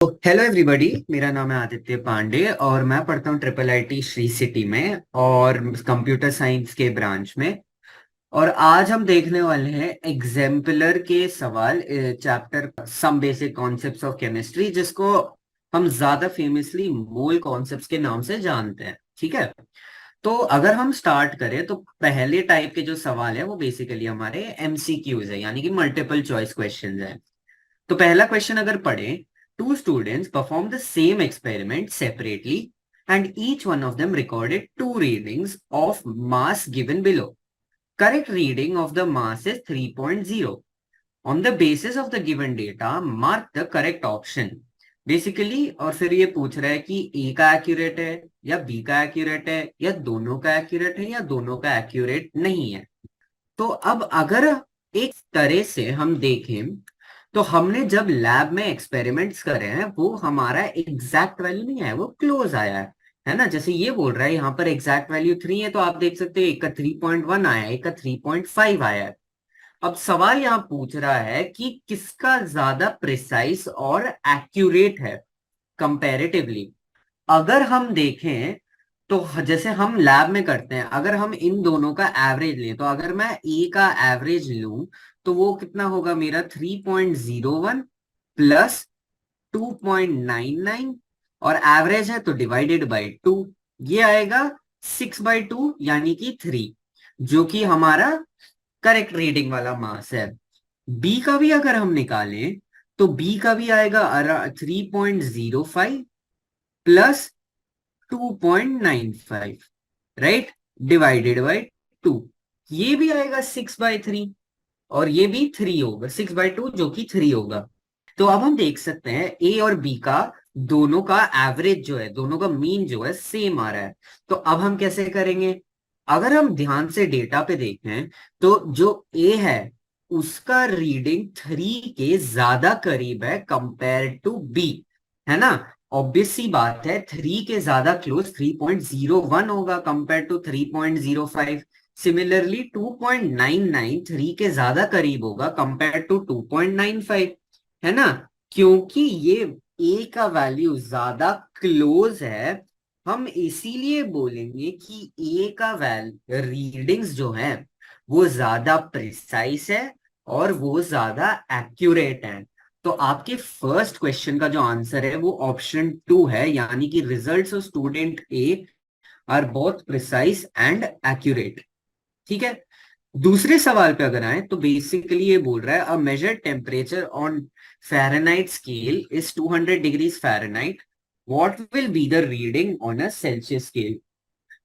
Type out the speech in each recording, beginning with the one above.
तो hello everybody, मेरा नाम है आदित्य पांडे और मैं पढ़ता हूँ ट्रिपल आईटी श्री सिटी में और कंप्यूटर साइंस के ब्रांच में। और आज हम देखने वाले हैं एग्जाम्पलर के सवाल, chapter some basic concepts of chemistry, जिसको हम ज्यादा फेमसली मोल कॉन्सेप्ट्स के नाम से जानते हैं। ठीक है, तो अगर हम स्टार्ट करें तो पहले टाइप के जो सवाल है वो बेसिकली हमारे एमसीक्यूज है, यानी कि मल्टीपल चॉइस क्वेश्चंस है। तो पहला क्वेश्चन अगर पढ़ें, two students perform the same experiment separately and each one of them recorded two readings of mass given below. Correct reading of the mass is 3.0। On the basis of the given data mark the correct option. Basically और फिर ये पूछ रहा है कि ए का accurate है या बी का एक्यूरेट है या दोनों का एक्यूरेट है या दोनों का एक्यूरेट नहीं है। तो अब अगर एक तरह से हम देखें तो हमने जब लैब में एक्सपेरिमेंट्स करे हैं वो हमारा एग्जैक्ट वैल्यू नहीं आया, वो क्लोज आया है ना। जैसे ये बोल रहा है यहाँ पर एग्जैक्ट वैल्यू 3 है, तो आप देख सकते हो एक का 3.1 आया है, एक का 3.5 आया है। अब सवाल यहाँ पूछ रहा है कि किसका ज्यादा प्रिसाइज और एक्यूरेट है कंपैरेटिवली। अगर हम देखें तो जैसे हम लैब में करते हैं, अगर हम इन दोनों का एवरेज लें तो अगर मैं ए का एवरेज लूं तो वो कितना होगा मेरा 3.01 प्लस 2.99, और एवरेज है तो डिवाइडेड बाय 2, ये आएगा 6/2 यानी कि 3, जो कि हमारा करेक्ट रीडिंग वाला मास है। बी का भी अगर हम निकालें तो बी का भी आएगा 3.05 प्लस 2.95, राइट, डिवाइडेड बाय 2, ये भी आएगा 6/3 और ये भी 3 होगा, 6/2 जो कि 3 होगा। तो अब हम देख सकते हैं ए और बी का दोनों का एवरेज जो है, दोनों का मीन जो है सेम आ रहा है। तो अब हम कैसे करेंगे? अगर हम ध्यान से डेटा पे देखें तो जो ए है उसका रीडिंग 3 के ज्यादा करीब है कंपेयर टू बी, है ना। ऑब्वियस सी बात है, 3 के ज्यादा क्लोज 3.01 होगा कंपेयर टू 3.05। सिमिलरली 2.99 3 के ज्यादा करीब होगा कंपेयर टू 2.95, है ना। क्योंकि ये ए का वैल्यू ज्यादा क्लोज है, हम इसीलिए बोलेंगे कि ए का रीडिंग्स जो है वो ज्यादा प्रिसाइज है और वो ज्यादा एक्यूरेट है। तो आपके फर्स्ट क्वेश्चन का जो आंसर है वो ऑप्शन 2 है, यानी कि results of student A R both precise and accurate. ठीक है, दूसरे सवाल पे अगर आए तो बेसिकली ये बोल रहा है a measure temperature on Fahrenheit scale is 200 degrees Fahrenheit, what will be the reading on a Celsius scale.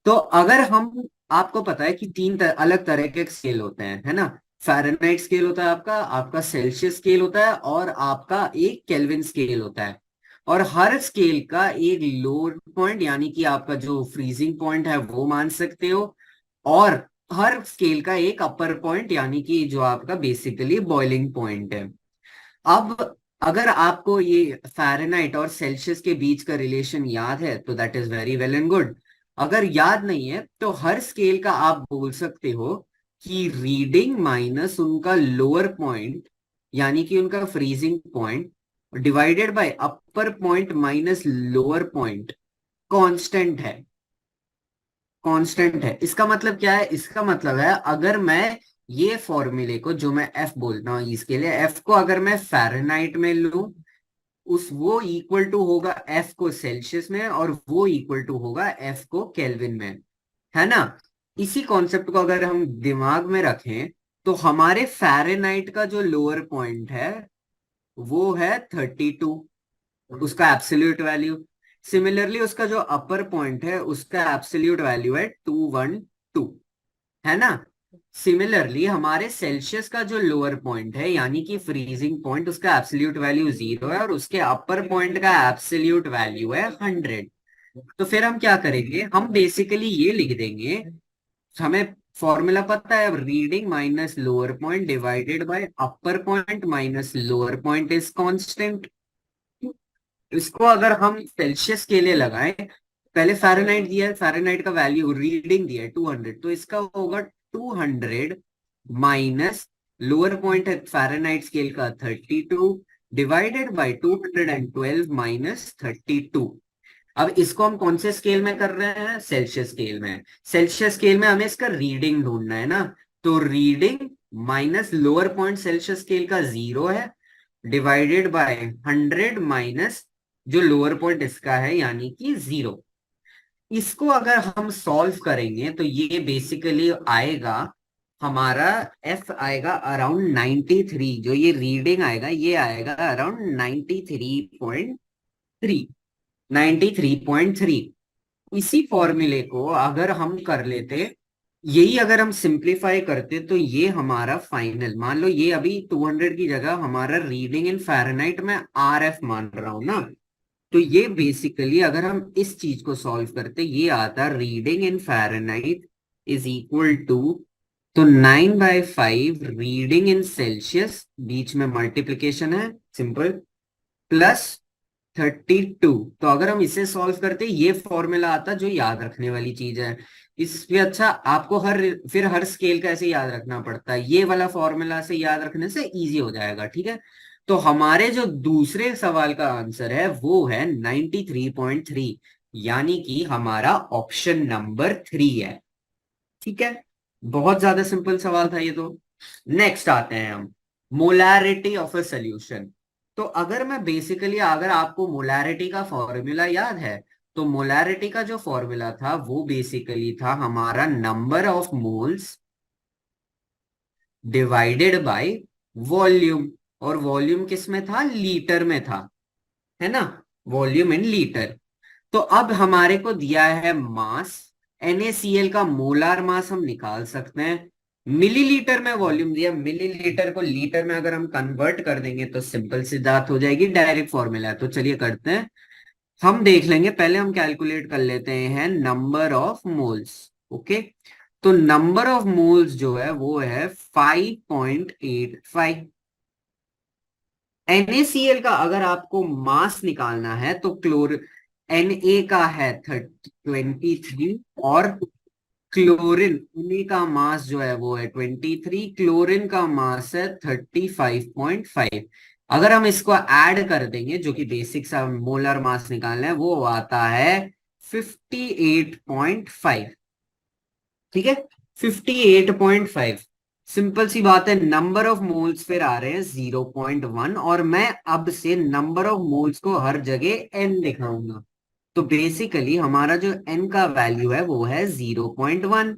तो अगर हम, आपको पता है कि अलग तरह के स्केल होते हैं, है ना। फ़ारेनहाइट स्केल होता है आपका, आपका सेल्सियस स्केल होता है और आपका एक केल्विन स्केल होता है। और हर स्केल का एक लोअर पॉइंट यानी कि आपका जो फ्रीजिंग पॉइंट है वो मान सकते हो, और हर स्केल का एक अपर पॉइंट यानी कि जो आपका बेसिकली बॉइलिंग पॉइंट है। अब अगर आपको ये फ़ारेनहाइट और सेल्सियस के बीच का रिलेशन याद है तो that is very well and good. अगर याद नहीं है तो हर स्केल का आप बोल सकते हो कि रीडिंग माइनस उनका लोअर पॉइंट यानी कि उनका freezing point divided by upper point minus lower point constant है। कांस्टेंट है, इसका मतलब क्या है? इसका मतलब है अगर मैं ये फॉर्मूले को, जो मैं एफ बोलता हूँ इसके लिए, एफ को अगर मैं फ़ारेनहाइट में लूं, उस वो इक्वल टू होगा एफ को सेल्सियस में और वो इक्वल टू होगा एफ को केल्विन में, है ना। इसी कॉन्सेप्ट को अगर हम दिमाग में रखें तो हमारे फ़ारेनहाइट का जो लोअर पॉइंट है वो है 32, उसका एब्सोल्यूट वैल्यू। सिमिलरली उसका जो अपर पॉइंट है उसका एब्सोल्यूट वैल्यू है 212, है ना। सिमिलरली हमारे सेल्सियस का जो लोअर पॉइंट है यानी कि फ्रीजिंग पॉइंट, उसका एब्सोल्यूट वैल्यू 0 है और उसके अपर पॉइंट का एब्सोल्यूट वैल्यू है 100। तो फिर हम क्या करेंगे, हम बेसिकली ये लिख देंगे, हमें फॉर्मूला पता है, अब reading minus lower point divided by upper point minus lower point is constant. इसको अगर हम सेल्सियस के लिए लगाएं, पहले फ़ारेनहाइट दिया है, फ़ारेनहाइट का वैल्यू रीडिंग दिया है 200, तो इसका होगा 200 माइनस लोअर पॉइंट है फ़ारेनहाइट स्केल का 32 डिवाइडेड बाई 212 माइनस 32। अब इसको हम कौन से स्केल में कर रहे हैं? सेल्सियस स्केल में। सेल्सियस स्केल में हमें इसका रीडिंग ढूंढना है ना, तो reading minus lower point Celsius scale का 0 है, डिवाइडेड बाय 100 माइनस जो लोअर पॉइंट इसका है यानी कि 0। इसको अगर हम सॉल्व करेंगे तो ये बेसिकली आएगा, हमारा एफ आएगा अराउंड 93। जो ये रीडिंग आएगा ये आएगा अराउंड 93.3। 93.3। इसी फॉर्मूले को अगर हम कर लेते, यही अगर हम सिंप्लीफाई करते तो ये हमारा फाइनल, मान लो ये अभी 200 की जगह हमारा रीडिंग इन फ़ारेनहाइट में RF मान रहा हूं ना, तो ये बेसिकली अगर हम इस चीज को सॉल्व करते ये आता reading in Fahrenheit is equal to, तो 9/5 रीडिंग इन सेल्सियस, बीच में मल्टीप्लीकेशन है सिंपल, प्लस 32। तो अगर हम इसे सॉल्व करते ये फॉर्मूला आता जो याद रखने वाली चीज है। इससे अच्छा आपको फिर हर स्केल का ऐसे याद रखना पड़ता है, ये वाला फॉर्मूला से याद रखने से इजी हो जाएगा। ठीक है, तो हमारे जो दूसरे सवाल का आंसर है वो है 93.3, यानी कि हमारा ऑप्शन नंबर 3 है। ठीक है, बहुत ज्यादा सिंपल सवाल था ये तो। नेक्स्ट आते हैं हम, मोलैरिटी ऑफ अ सॉल्यूशन। तो अगर मैं बेसिकली, अगर आपको मोलैरिटी का फॉर्मूला याद है, तो मोलैरिटी का जो फॉर्मूला था वो बेसिकली था हमारा number of moles divided by volume. और वॉल्यूम किस में था? लीटर में था, है ना, वॉल्यूम इन लीटर। तो अब हमारे को दिया है मास, NaCl का मोलार मास हम निकाल सकते हैं। मिलीलीटर में वॉल्यूम दिया, मिलीलीटर को लीटर में अगर हम कन्वर्ट कर देंगे तो सिंपल सी बात हो जाएगी, डायरेक्ट फॉर्मूला है। तो चलिए करते हैं, हम देख लेंगे, पहले हम कैलकुलेट कर लेते हैं नंबर ऑफ मोल्स। ओके, तो नंबर ऑफ मोल्स जो है वो है 5.85। NaCl का अगर आपको मास निकालना है तो Na का है 23, और क्लोरीन का मास जो है वो है 23, क्लोरीन का मास है 35.5। अगर हम इसको ऐड कर देंगे, जो कि बेसिक सा मोलर मास निकालना है, वो आता है 58.5। ठीक है, 58.5। सिंपल सी बात है, नंबर ऑफ मोल्स फिर आ रहे हैं 0.1, और मैं अब से नंबर ऑफ मोल्स को हर जगह n दिखाऊंगा। तो बेसिकली हमारा जो n का वैल्यू है वो है 0.1।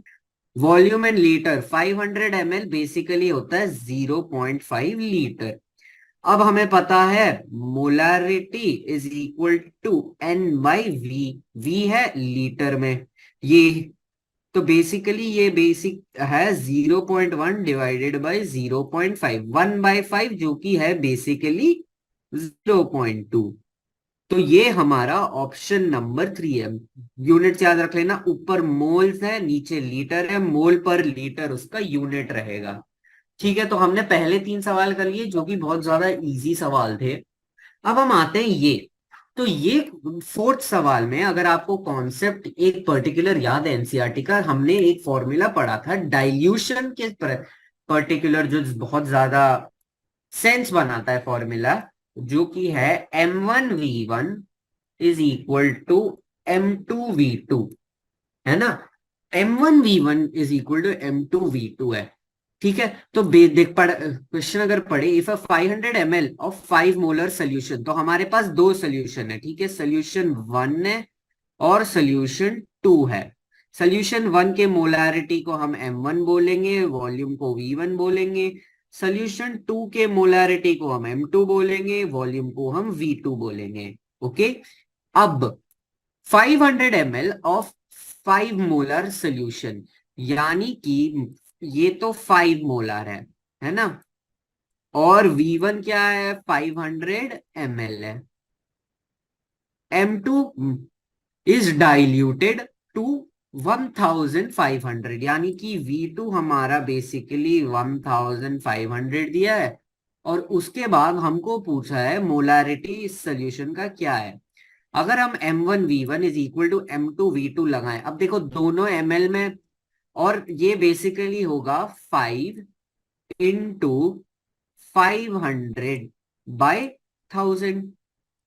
Volume in litre 500 ml basically होता है 0.5 लीटर। अब हमें पता है molarity is equal to N/V। V है लीटर में, ये तो बेसिकली ये बेसिक है 0.1 डिवाइडेड बाई 0.5, 1/5 जो कि है बेसिकली 0.2। तो ये हमारा ऑप्शन नंबर 3 है। यूनिट याद रख लेना, ऊपर मोल्स है नीचे लीटर है, मोल पर लीटर उसका यूनिट रहेगा। ठीक है, तो हमने पहले 3 सवाल कर लिए जो कि बहुत ज्यादा इजी सवाल थे। अब हम आते हैं ये, तो ये फोर्थ सवाल में अगर आपको कॉन्सेप्ट एक पर्टिकुलर याद है एनसीईआरटी का, हमने एक फॉर्मूला पढ़ा था डाइल्यूशन के पर्टिकुलर, जो बहुत ज्यादा सेंस बनाता है फॉर्मूला, जो कि है M1V1 is equal to M2V2, है ना। M1V1 is equal to M2V2 है। ठीक है, तो देख पढ़ क्वेश्चन अगर पढ़े, if a 500 ml of 5 molar solution, तो हमारे पास दो सोल्यूशन है। ठीक है, सोल्यूशन 1 है और सोल्यूशन 2 है। सोल्यूशन 1 के मोलारिटी को हम M1 बोलेंगे, वॉल्यूम को V1 बोलेंगे। सोल्यूशन 2 के मोलारिटी को हम M2 बोलेंगे, वॉल्यूम को हम V2 बोलेंगे। ओके, अब 500 ml ऑफ 5 मोलर सोल्यूशन, यानी कि ये तो 5 मोलर है ना, और V1 क्या है? 500 ml है। M2 इज डाइल्यूटेड टू 1500, यानी कि V2 हमारा बेसिकली 1500 दिया है, और उसके बाद हमको पूछा है मोलारिटी इस सोल्यूशन का क्या है। अगर हम M1V1 is equal to M2V2 लगाएं, अब देखो दोनों ml में, और ये बेसिकली होगा 5 इंटू 500 बाय 1000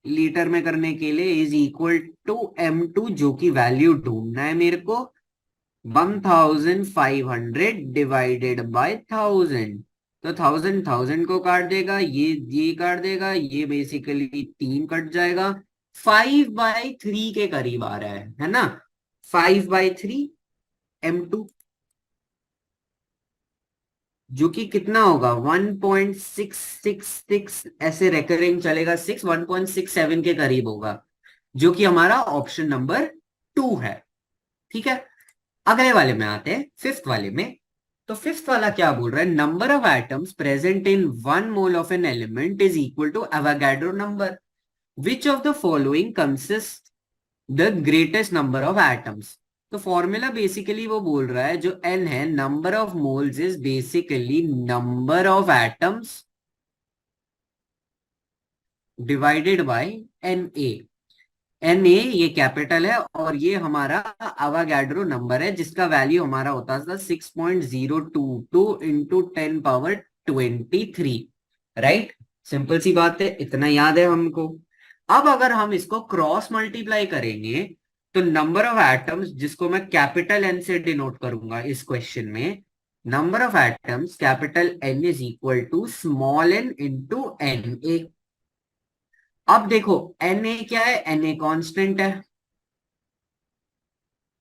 लीटर में करने के लिए इज इक्वल टू M2, जो कि वैल्यू ढूंढना है मेरे को, 1500 डिवाइडेड बाय 1000। तो 1000 को काट देगा, ये काट देगा, ये बेसिकली 3 कट जाएगा, 5/3 के करीब आ रहा है ना, 5/3 M2, जो कि कितना होगा 1.666, ऐसे रेकरिंग चलेगा, 1.67 के करीब होगा, जो कि हमारा ऑप्शन नंबर 2 है। ठीक है, अगले वाले में आते हैं, फिफ्थ वाले में। तो फिफ्थ वाला क्या बोल रहा है, number of atoms present in 1 mole of an element is equal to Avogadro number, which of the following consist the greatest number of atoms. तो फॉर्मूला बेसिकली वो बोल रहा है, जो एन है, number of moles is basically number of atoms divided by N A. N A ये capital है और ये हमारा अवागैड्रो नंबर है, जिसका वैल्यू हमारा होता था 6.022 इंटू 10 पावर 23। राइट, सिंपल सी बात है, इतना याद है हमको। अब अगर हम इसको क्रॉस मल्टीप्लाई करेंगे, तो नंबर ऑफ एटम्स, जिसको मैं कैपिटल एन से डिनोट करूंगा इस क्वेश्चन में, number of atoms capital N is equal to small n into N A. अब देखो एन ए क्या है, एन ए कॉन्स्टेंट है,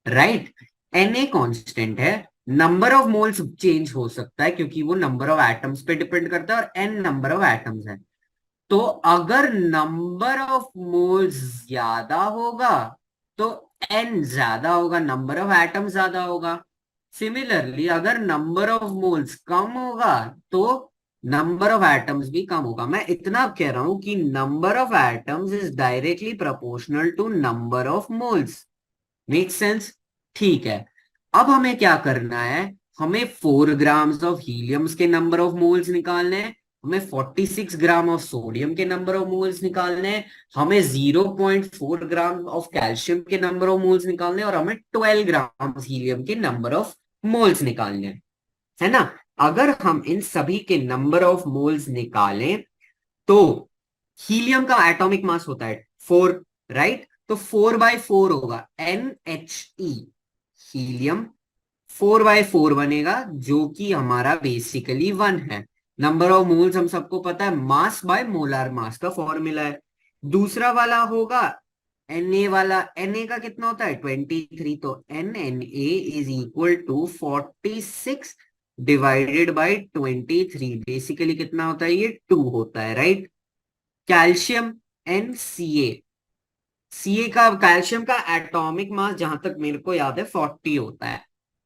राइट, एन ए कॉन्स्टेंट है, नंबर ऑफ मोल्स चेंज हो सकता है क्योंकि वो नंबर ऑफ एटम्स पे डिपेंड करता है, और एन नंबर ऑफ एटम्स है। तो अगर नंबर ऑफ मोल्स ज्यादा होगा तो एन ज्यादा होगा, नंबर ऑफ एटम ज्यादा होगा। सिमिलरली अगर नंबर ऑफ मोल्स कम होगा तो नंबर ऑफ एटम्स भी कम होगा। मैं इतना कह रहा हूं कि number of atoms is directly proportional to number of moles. Make sense? ठीक है, अब हमें क्या करना है, हमें 4 ग्राम्स ऑफ हीलियम्स के नंबर ऑफ मोल्स निकालने हैं, हमें 46 ग्राम ऑफ सोडियम के नंबर ऑफ मोल्स निकालने हैं, हमें 0.4 ग्राम ऑफ कैल्शियम के नंबर ऑफ मोल्स निकालने हैं, और हमें 12 ग्राम हीलियम के नंबर ऑफ मोल्स निकालने हैं, है ना। अगर हम इन सभी के नंबर ऑफ मोल्स निकालें तो हीलियम का एटॉमिक मास होता है 4, राइट, तो 4/4 होगा NHE, हीलियम 4/4 बनेगा, जो कि हमारा बेसिकली 1 है। नंबर ऑफ मोल्स हम सबको पता है, मास बाय मोलार मास का फॉर्मूला है। दूसरा वाला होगा Na वाला, Na का कितना होता है 23, तो NNA is equal to 46 divided by 23, basically कितना होता है, ये 2 होता है, राइट। कैल्शियम NCA, सीए का, कैल्शियम का एटॉमिक मास जहां तक मेरे को याद है 40 होता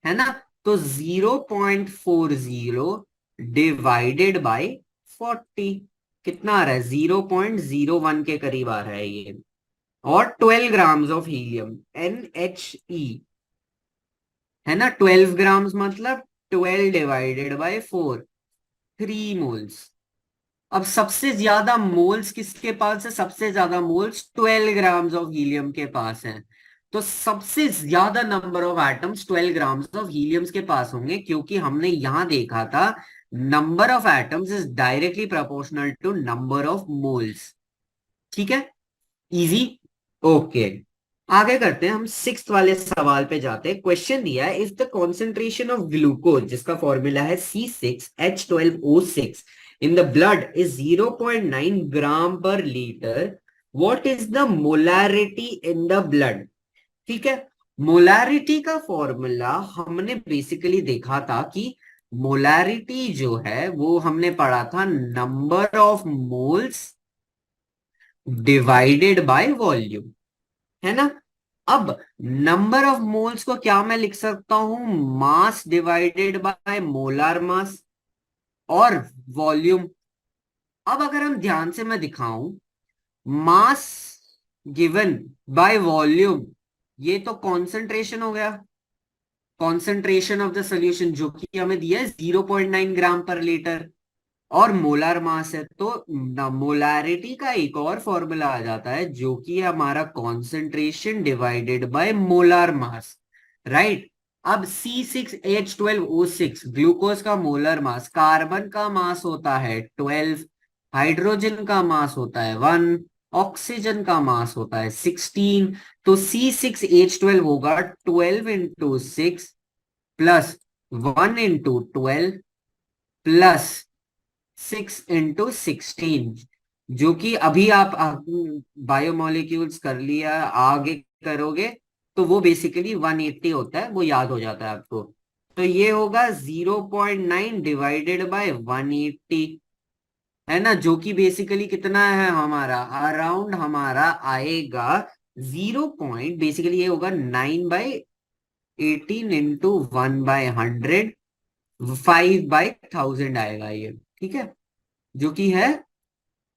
है ना। तो 0.40 डिवाइडेड बाय 40 कितना आ रहा है, 0.01 के करीब आ रहा है ये। और 12 ग्राम्स ऑफ हीलियम NHE, है ना, 12 ग्राम्स मतलब 12 डिवाइडेड बाय 4, 3 मोल्स। अब सबसे ज्यादा मोल्स किसके पास है, सबसे ज्यादा मोल्स 12 ग्राम्स ऑफ हीलियम के पास हैं। तो सबसे ज्यादा number of atoms 12 grams of heliums के पास होंगे, क्योंकि हमने यहां देखा था number of atoms is directly proportional to number of moles. ठीक है, इजी, ओके। आगे करते हैं, हम सिक्स्थ वाले सवाल पे जाते हैं। क्वेश्चन दिया है, if the concentration of glucose, जिसका फॉर्मूला है C6H12O6 in the blood is 0.9 gram per liter, what is the molarity in the blood। ठीक है, मोलारिटी का फॉर्मूला हमने बेसिकली देखा था कि मोलारिटी जो है वो हमने पढ़ा था number of moles divided by volume, है ना। अब नंबर ऑफ मोल्स को क्या मैं लिख सकता हूं, मास डिवाइडेड बाय मोलार मास, और वॉल्यूम। अब अगर हम ध्यान से मैं दिखाऊं, मास गिवन बाय वॉल्यूम, ये तो कॉन्सेंट्रेशन हो गया, कॉन्सेंट्रेशन ऑफ द सॉल्यूशन, जो कि हमें दिया है 0.9 ग्राम पर लीटर, और मोलार मास है तो मोलारिटी का एक और फॉर्मूला आ जाता है, जो कि है हमारा concentration divided by molar mass, right. अब C6H12O6 ग्लूकोज का मोलर मास, कार्बन का मास होता है 12, हाइड्रोजन का मास होता है 1, ऑक्सीजन का मास होता है 16। तो C6H12 होगा 12 into 6 plus 1 into 12 plus 6 into 16, जो कि अभी आप बायोमोलिक्यूल्स कर लिया, आगे करोगे तो वो बेसिकली 180 होता है, वो याद हो जाता है आपको। तो ये होगा 0.9 डिवाइडेड बाय 180, है ना, जो कि बेसिकली कितना है हमारा, अराउंड हमारा आएगा 0 बेसिकली ये होगा 9/18 इंटू 1/100, 5/1000 आएगा ये, ठीक है, जो कि है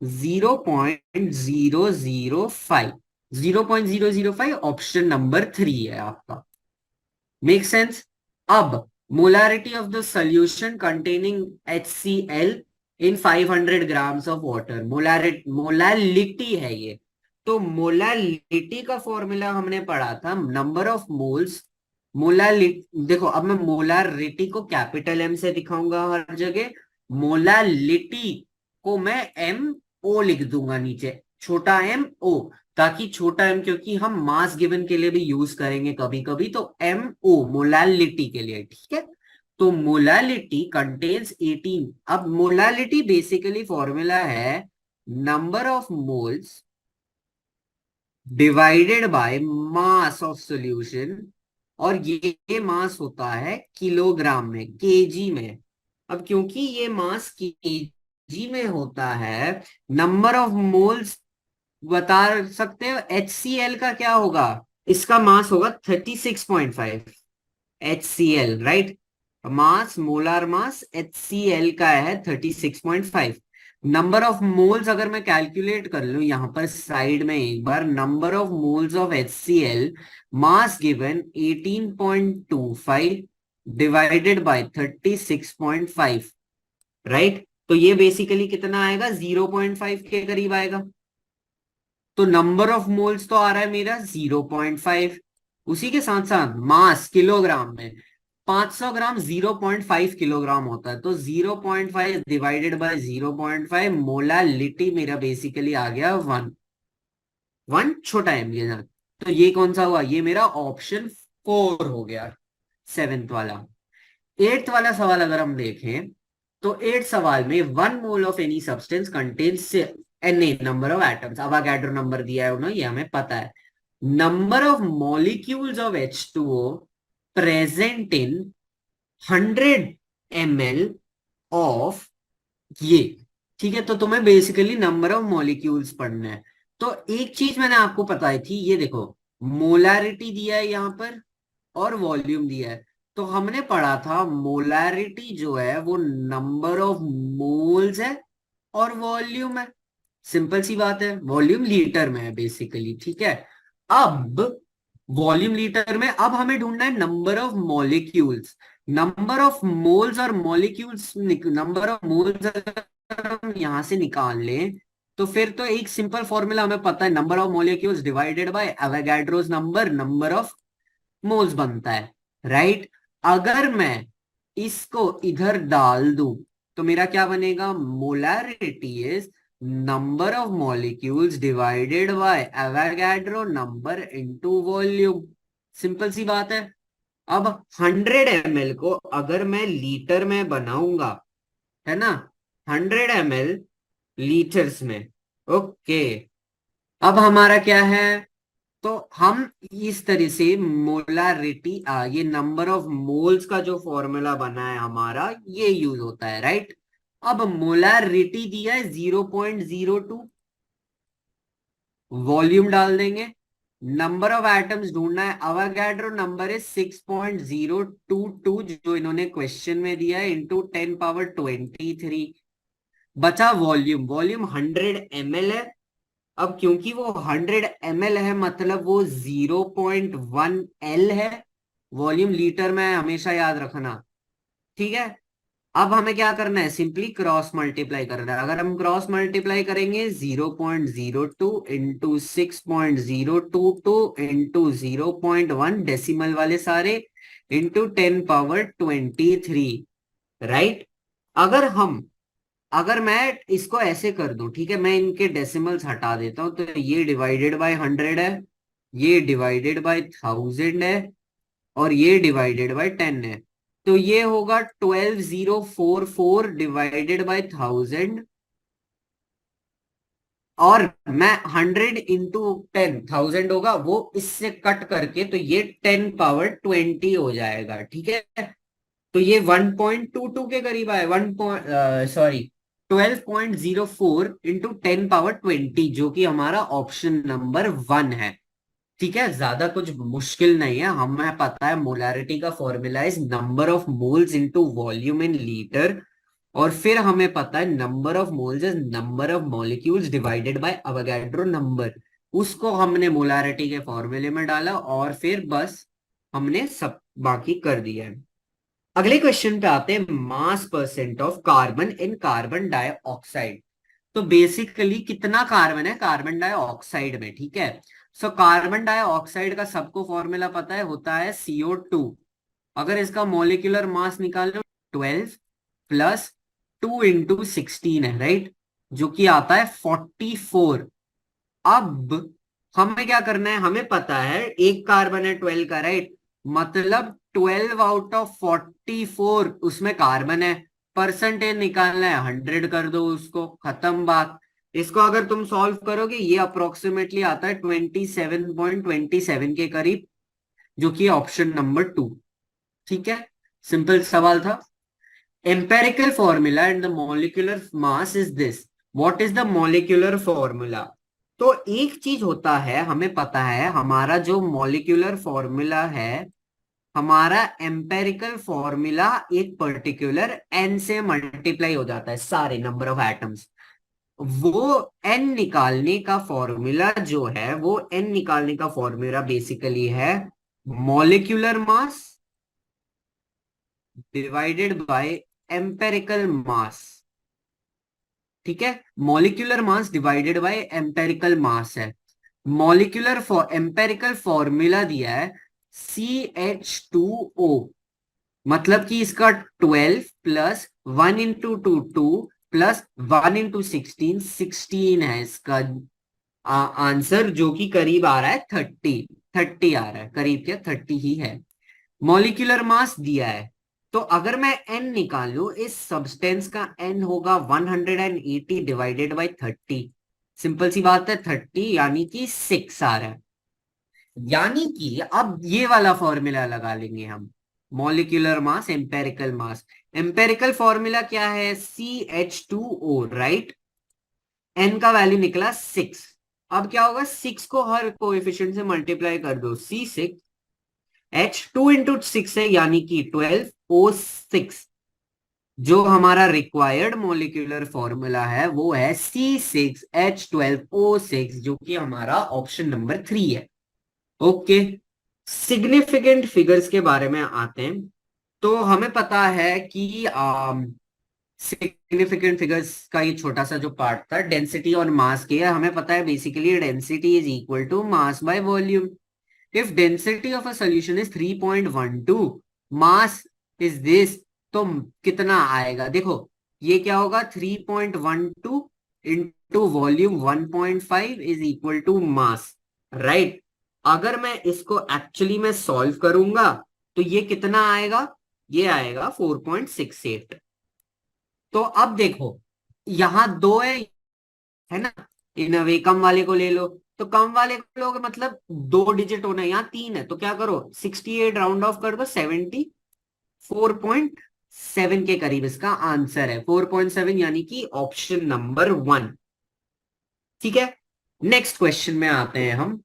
0.005। 0.005 ऑप्शन नंबर 3 है आपका। Make sense. अब molarity of the solution containing HCl in 500 grams of water, molality है ये। तो मोलालिटी का फॉर्मूला हमने पढ़ा था, नंबर ऑफ मोल्स। मोलालिटी देखो, अब मैं मोलारिटी को कैपिटल M से दिखाऊंगा हर जगह, मोलालिटी को मैं MO लिख दूंगा नीचे, छोटा MO, ताकि छोटा m, क्योंकि हम मास गिवन के लिए भी यूज करेंगे कभी कभी, तो MO मोलालिटी के लिए, ठीक है। तो मोलालिटी कंटेन्स 18। अब मोलालिटी बेसिकली फॉर्मूला है number of moles divided by mass of solution, और ये मास होता है किलोग्राम में, केजी में। अब क्योंकि ये मास केजी में होता है, नंबर ऑफ मोल्स बता सकते हो HCl का क्या होगा, इसका मास होगा 36.5 HCl, राइट। मास, मोलार मास HCl का है 36.5। नंबर ऑफ मोल्स अगर मैं कैलकुलेट कर लूं यहां पर साइड में एक बार, number of moles of HCl, mass given 18.25 divided by 36.5, right. तो ये बेसिकली कितना आएगा, 0.5 के करीब आएगा। तो नंबर ऑफ मोल्स तो आ रहा है मेरा 0.5, उसी के साथ साथ मास किलोग्राम में 500 ग्राम 0.5 किलोग्राम होता है, तो 0.5 डिवाइडेड बाय 0.5, मोलालिटी मेरा बेसिकली आ गया 1, 1 छोटा m लेना। तो ये कौन सा हुआ, ये मेरा ऑप्शन 4 हो गया, 7th वाला। 8th वाला सवाल अगर हम देखें, तो 8th सवाल में 1 mole of any substance contains Na number of atoms, Avogadro number दिया है उन्होंने, ये हमें पता है। Number of molecules of H2O present in 100 ml of ये, ठीक है। तो तुम्हें बेसिकली नंबर ऑफ मॉलिक्यूल्स पढ़ना है। तो एक चीज मैंने आपको बताई थी, ये देखो, मोलारिटी दिया है यहां पर और वॉल्यूम दिया है। तो हमने पढ़ा था मोलारिटी जो है वो नंबर ऑफ मोल्स है और वॉल्यूम है, सिंपल सी बात है, वॉल्यूम लीटर में है बेसिकली, ठीक है। अब वॉल्यूम लीटर में, अब हमें ढूंढना है number of molecules. Number of moles और मॉलिक्यूल्स, नंबर ऑफ मोल्स अगर हम यहां से निकाल लें, तो फिर तो एक सिंपल फॉर्मूला हमें पता है, number of molecules divided bye Avogadro's number, number of moles बनता है, राइट। अगर मैं इसको इधर डाल दूं तो मेरा क्या बनेगा, molarity is number of molecules divided by Avogadro number into volume, simple सी बात है। अब 100 ml को अगर मैं लीटर में बनाऊंगा, है ना, 100 ml लीटर्स में, ओके। अब हमारा क्या है, तो हम इस तरह से मोलारिटी, ये नंबर ऑफ मोल्स का जो फॉर्मूला बना है हमारा, ये यूज होता है, राइट। अब मोलारिटी दिया है 0.02, वॉल्यूम डाल देंगे, नंबर ऑफ एटम्स ढूंढना है, अवोगाड्रो नंबर है 6.022 जो इन्होंने क्वेश्चन में दिया है, इंटू 10^23। बचा वॉल्यूम, वॉल्यूम 100 ml है। अब क्योंकि वो 100 ml है, मतलब वो 0.1 L है, वॉल्यूम लीटर में है, हमेशा याद रखना, ठीक है। अब हमें क्या करना है, सिंपली क्रॉस मल्टीप्लाई करना है। अगर हम क्रॉस मल्टीप्लाई करेंगे, 0.02 इंटू 6.022 इंटू 0.1, डेसिमल वाले सारे, इंटू 10^23, राइट। अगर हम अगर मैं इसको ऐसे कर दूं, ठीक है, मैं इनके डेसिमल्स हटा देता हूं, तो ये डिवाइडेड बाय 100 है, ये डिवाइडेड बाय 1000 है, और ये डिवाइडेड बाय 10 है। तो ये होगा 12044 डिवाइडेड बाय 1000, और मैं 100 इंटू 10 1000 होगा, वो इससे कट करके तो ये 10 पावर 20 हो जाएगा, ठीक है। तो ये 1.22 के करीब आए, 12.04 इंटू 10 पावर 20, जो कि हमारा ऑप्शन नंबर 1 है। ठीक है, ज्यादा कुछ मुश्किल नहीं है, हमें पता है मोलारिटी का formula is number of moles into volume in litre, और फिर हमें पता है number of moles is number of molecules divided bye Avogadro number. उसको हमने मोलारिटी के फॉर्मूले में डाला, और फिर बस हमने सब बाकी कर दिया है। अगले क्वेश्चन पे आते हैं, मास percent of carbon in carbon dioxide. तो बेसिकली कितना कार्बन है कार्बन डाइऑक्साइड में, ठीक है। सो कार्बन डाइऑक्साइड का सबको फॉर्मूला पता है, होता है CO2। अगर इसका मोलिकुलर मास निकाल लो, 12 प्लस 2 इंटू 16 है, राइट, जो कि आता है 44। अब हमें क्या करना है, हमें पता है एक कार्बन है 12 का, राइट, मतलब 12 आउट ऑफ 44 उसमें कार्बन है। परसेंटेज निकालना है, 100 कर दो उसको, खत्म बात। इसको अगर तुम सॉल्व करोगे, ये अप्रोक्सीमेटली आता है 27.27 के करीब, जो कि ऑप्शन नंबर 2। ठीक है, सिंपल सवाल था। Empirical formula and the molecular mass is this, what is the molecular formula. तो एक चीज होता है, हमें पता है हमारा जो मॉलिक्यूलर फॉर्मूला है, हमारा एम्पेरिकल फॉर्मूला एक पर्टिकुलर एन से मल्टीप्लाई हो जाता है, सारे नंबर ऑफ एटम्स। वो एन निकालने का फॉर्मूला जो है, वो एन निकालने का फॉर्मूला बेसिकली है molecular mass divided by empirical mass. ठीक है, molecular mass divided by empirical mass है। मॉलिक्यूलर एम्पेरिकल फॉर्मूला दिया है CH2O, मतलब कि इसका 12 प्लस 1 इंटू 2 प्लस 1 इंटू 16 है इसका आंसर, जो कि करीब आ रहा है 30 आ रहा है, करीब क्या 30 ही है। मॉलिक्यूलर मास दिया है, तो अगर मैं एन निकालू, इस सब्सटेंस का एन होगा 180 डिवाइडेड बाई 30। सिंपल सी बात है, 30 यानी कि 6 आ रहा है। यानी कि अब ये वाला फॉर्मूला लगा लेंगे हम, मॉलिक्यूलर मास एम्पेरिकल मास। एम्पेरिकल फॉर्मूला क्या है, CH2O, राइट। एन का वैल्यू निकला 6। अब क्या होगा, 6 को हर कोएफिशिएंट से मल्टीप्लाई कर दो, C6, H2 इंटू 6 है, यानी कि 12O6। जो हमारा रिक्वायर्ड मोलिकुलर फॉर्मूला है वो है C6H12O6, जो कि हमारा ऑप्शन नंबर 3 है। ओके, सिग्निफिकेंट फिगर्स के बारे में आते हैं। तो हमें पता है कि सिग्निफिकेंट फिगर्स का ये छोटा सा जो पार्ट था, डेंसिटी और मास के, हमें पता है basically density is equal to mass by volume. If density of a solution is 3.12, mass is this, तो कितना आएगा, देखो ये क्या होगा, 3.12 into volume 1.5 is equal to mass, right. अगर मैं इसको एक्चुअली में सॉल्व करूंगा, तो ये कितना आएगा, ये आएगा 4.68। तो अब देखो, यहां दो है ना, इन वे कम वाले को ले लो, तो कम वाले को लोगे मतलब 2 डिजिट होना है, यहाँ 3 है, तो क्या करो 68 राउंड ऑफ कर दो, 74.7 के करीब इसका आंसर है, 4.7, यानी कि ऑप्शन नंबर 1। ठीक है, नेक्स्ट क्वेश्चन में आते हैं हम।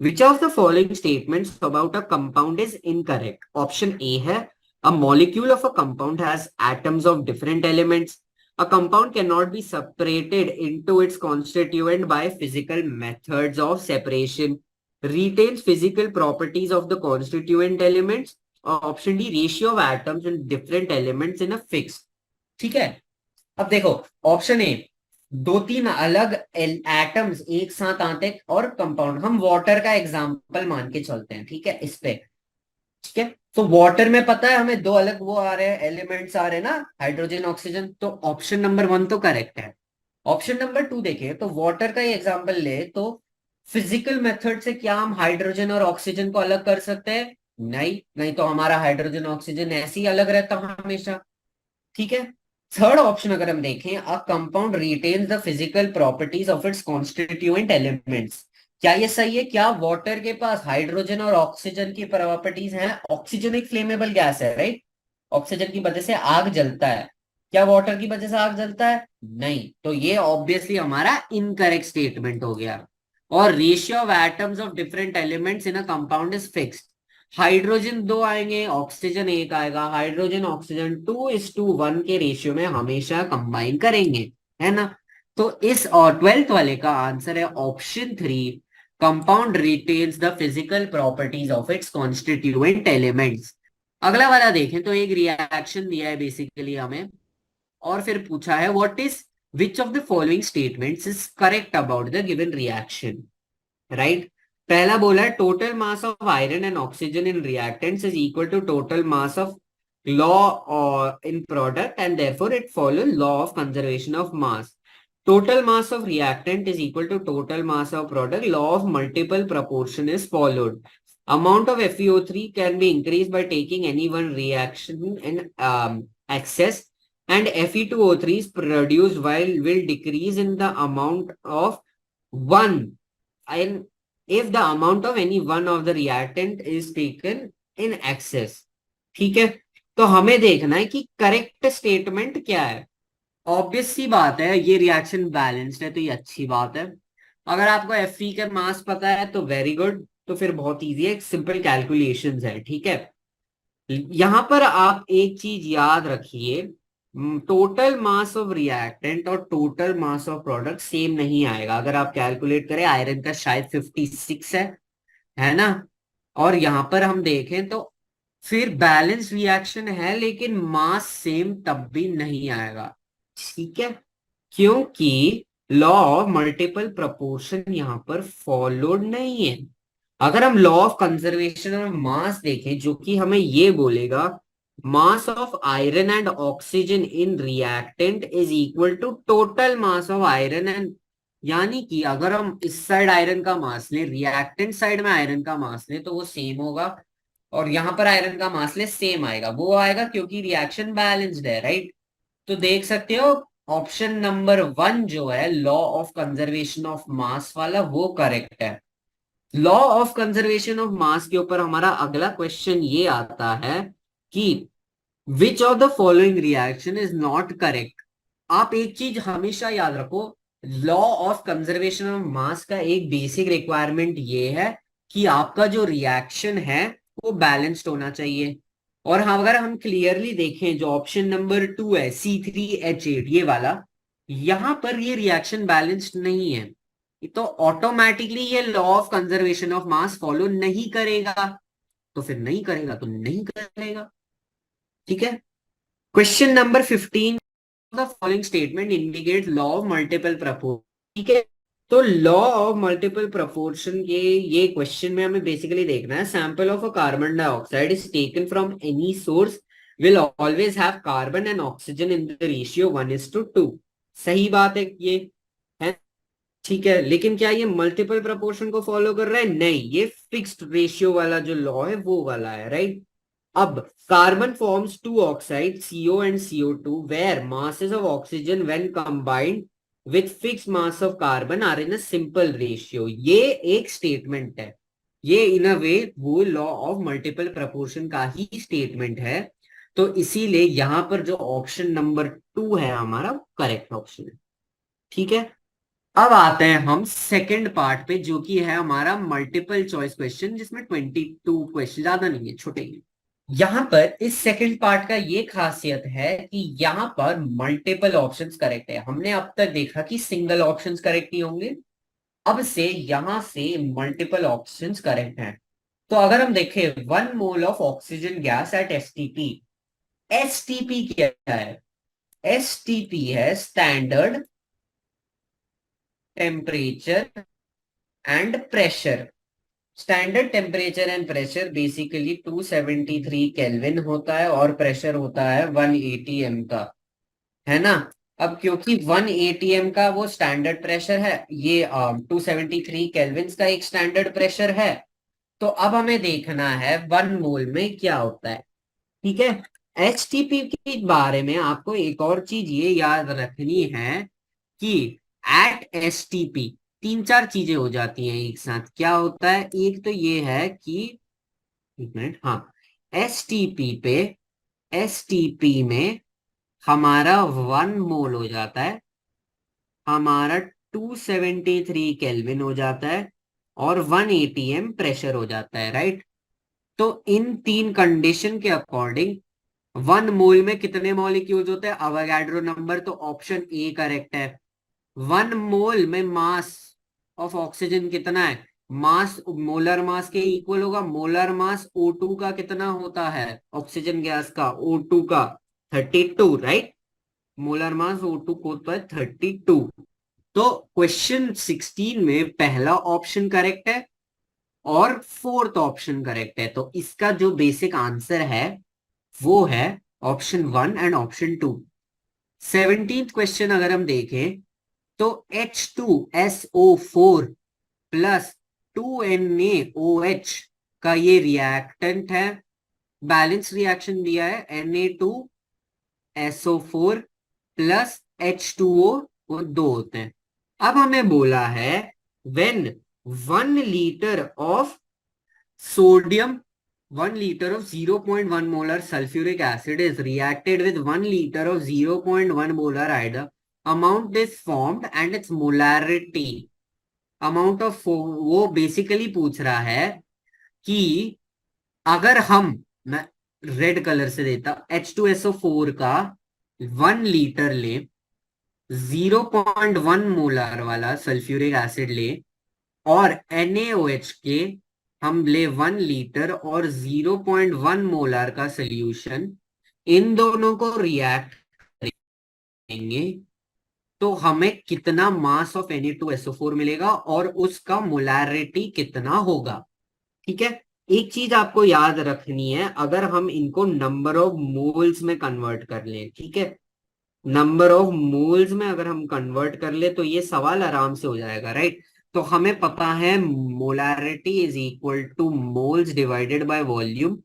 Which of the following statements about a compound is incorrect. Option A है, a molecule of a compound has atoms of different elements. A compound cannot be separated into its constituent by physical methods of separation. Retains physical properties of the constituent elements. और option D, ratio of atoms in different elements in a fix. ठीक है, अब देखो option A, 2-3 अलग atoms एक साथ आते हैं और कंपाउंड, हम वाटर का एग्जांपल मान के चलते हैं, ठीक है, इस पे ठीक है। तो वाटर में पता है हमें दो अलग वो आ रहे हैं, एलिमेंट्स आ रहे हैं ना, हाइड्रोजन ऑक्सीजन, तो ऑप्शन नंबर 1 तो करेक्ट है। ऑप्शन नंबर 2 देखें तो वाटर का ही एग्जांपल ले तो फिजिकल मेथड से क्या हम हाइड्रोजन और ऑक्सीजन को अलग कर सकते हैं? नहीं, नहीं तो हमारा हाइड्रोजन ऑक्सीजन ऐसे ही अलग रहता हमेशा। ठीक है। थर्ड ऑप्शन अगर हम देखें, a compound retains the physical properties of its constituent elements, क्या ये सही है? क्या वाटर के पास हाइड्रोजन और ऑक्सीजन की प्रॉपर्टीज हैं? ऑक्सीजन एक फ्लेमेबल गैस है, राइट? ऑक्सीजन की वजह से आग जलता है। क्या वाटर की वजह से आग जलता है? नहीं, तो ये ऑब्वियसली हमारा इनकरेक्ट स्टेटमेंट हो गया। और ratio of atoms of different elements in a compound is fixed. Hydrogen दो आएंगे, ऑक्सीजन एक आएगा, हाइड्रोजन ऑक्सीजन 2:1 के रेशियो में हमेशा कंबाइन करेंगे, है ना? तो इस और 12th वाले का आंसर है option 3, compound retains the physical properties of its constituent elements. अगला वाला देखें तो एक रिएक्शन दिया है बेसिकली हमें, और फिर पूछा है what is which of the following statements is correct about the given reaction, right? पहला बोला है total mass of iron and oxygen in reactants is equal to total mass of law in product and therefore it follow law of conservation of mass. Total mass of reactant is equal to total mass of product. Law of multiple proportion is followed. Amount of FeO3 can be increased by taking any one reaction in excess, and Fe2O3 is produced while will decrease in the amount of one, and if the amount of any one of the reactant is taken in excess। ठीक है। तो हमें देखना है कि correct statement क्या है। Obvious सी बात है, ये रिएक्शन बैलेंस्ड है तो ये अच्छी बात है। अगर आपको Fe का मास पता है तो वेरी गुड, तो फिर बहुत इजी है, सिंपल कैलकुलेशंस है। ठीक है। यहां पर आप एक चीज याद रखिए, टोटल मास ऑफ रिएक्टेंट और total mass of product same नहीं आएगा। अगर आप कैलकुलेट करें, आयरन का शायद 56 है ना? और यहां पर हम देखें तो फिर बैलेंस रिएक्शन है लेकिन मास सेम तब भी नहीं आएगा। ठीक है। क्योंकि लॉ ऑफ मल्टीपल प्रोपोर्शन यहां पर फॉलोड नहीं है। अगर हम law of conservation of mass देखें जो कि हमें ये बोलेगा mass of iron and oxygen in reactant is equal to total mass of iron and, यानी कि अगर हम इस साइड आयरन का मास लें, रिएक्टेंट साइड में आयरन का मास लें, तो वो सेम होगा। और यहां पर आयरन का मास ले, सेम आएगा। वो आएगा क्योंकि रिएक्शन बैलेंस्ड है, राइट? तो देख सकते हो ऑप्शन नंबर 1 जो है लॉ ऑफ कंजर्वेशन ऑफ मास वाला, वो करेक्ट है। लॉ ऑफ कंजर्वेशन ऑफ मास के ऊपर हमारा अगला क्वेश्चन ये आता है कि विच of the following reaction is not correct. आप एक चीज हमेशा याद रखो, लॉ ऑफ कंजर्वेशन ऑफ मास का एक बेसिक रिक्वायरमेंट ये है कि आपका जो रिएक्शन है वो बैलेंस्ड होना चाहिए। और हाँ, अगर हम क्लियरली देखें जो ऑप्शन नंबर 2 है C3H8 ये वाला, यहां पर ये रिएक्शन बैलेंस्ड नहीं है, तो ऑटोमेटिकली ये law of conservation of mass follow नहीं करेगा। तो फिर नहीं करेगा तो नहीं करेगा। ठीक है। Question number 15, the following statement indicate law of multiple proportion. ठीक है। तो लॉ ऑफ मल्टीपल प्रोपोर्शन के ये क्वेश्चन में हमें बेसिकली देखना है, sample of a carbon dioxide is taken from any source will always have carbon and oxygen in the ratio 1:2। सही बात है ये, है? ठीक है। लेकिन क्या ये मल्टीपल प्रोपोर्शन को फॉलो कर रहा है? नहीं, ये फिक्स्ड रेशियो वाला जो लॉ है वो वाला है, राइट? अब carbon forms two oxide CO and CO2 where masses of oxygen when combined with fixed mass of carbon are in a simple ratio। ये एक स्टेटमेंट है, ये इन अ वे वो लॉ ऑफ मल्टीपल प्रोपोर्शन का ही स्टेटमेंट है। तो इसीलिए यहां पर जो ऑप्शन नंबर 2 है हमारा करेक्ट ऑप्शन है। ठीक है। अब आते हैं हम सेकंड पार्ट पे जो कि है हमारा मल्टीपल चॉइस क्वेश्चन, जिसमें 22 क्वेश्चन, ज्यादा नहीं है, छोटे ही। यहां पर इस सेकंड पार्ट का ये खासियत है कि यहां पर मल्टीपल ऑप्शंस करेक्ट है। हमने अब तक देखा कि सिंगल ऑप्शंस करेक्ट ही होंगे, अब से यहां से मल्टीपल ऑप्शंस करेक्ट हैं। तो अगर हम देखें 1 mole of oxygen gas at STP, STP क्या है? STP है standard temperature and pressure. Standard temperature and pressure basically 273 kelvin होता है और प्रेशर होता है 1 atm का, है ना। अब क्योंकि 1 atm का वो स्टैंडर्ड प्रेशर है, ये 273 केल्विन का एक स्टैंडर्ड प्रेशर है, तो अब हमें देखना है 1 मोल में क्या होता है। ठीक है। एचटीपी के बारे में आपको एक और चीज ये याद रखनी है कि एट एसटीपी तीन चार चीजें हो जाती हैं एक साथ। क्या होता है, एक तो ये है कि, एक मिनट, हाँ, एसटीपी पे, एसटीपी में हमारा 1 मोल हो जाता है, हमारा 273 केल्विन हो जाता है और 1 atm प्रेशर हो जाता है, राइट। तो इन तीन कंडीशन के अकॉर्डिंग 1 मोल में कितने मॉलिक्यूल्स होते हैं, अवोगाड्रो नंबर, तो ऑप्शन ए करेक्ट है। 1 मोल में मास ऑफ ऑक्सीजन कितना है, मास मोलर मास के इक्वल होगा। मोलर मास O2 का कितना होता है, ऑक्सीजन गैस का O2 का 32, राइट। मोलर मास O2 को होता है 32। तो क्वेश्चन 16 में पहला ऑप्शन करेक्ट है और फोर्थ ऑप्शन करेक्ट है, तो इसका जो बेसिक आंसर है वो है option 1 and option 2। 17th question अगर हम देखें तो H2SO4 प्लस 2NaOH का ये रिएक्टेंट है, बैलेंस रिएक्शन दिया है Na2SO4 प्लस H2O, वो दो होते हैं। अब हमें बोला है when 1 litre of sodium, 1 liter of 0.1 molar sulfuric acid is reacted with 1 liter of 0.1 molar hydra. Amount is formed and its molarity. Amount of वो बेसिकली पूछ रहा है कि अगर हम, मैं रेड कलर से देता, H2SO4 का 1 लीटर ले, 0.1 मोलार वाला सल्फ्यूरिक एसिड ले और NaOH के हम ले 1 लीटर और 0.1 मोलार का सोल्यूशन, इन दोनों को रिएक्ट करेंगे तो हमें कितना मास ऑफ Na2SO4 मिलेगा और उसका मोलारिटी कितना होगा। ठीक है। एक चीज आपको याद रखनी है, अगर हम इनको नंबर ऑफ मोल्स में कन्वर्ट कर लें, ठीक है, नंबर ऑफ मोल्स में अगर हम कन्वर्ट कर ले तो ये सवाल आराम से हो जाएगा, राइट। तो हमें पता है molarity is equal to moles divided by volume.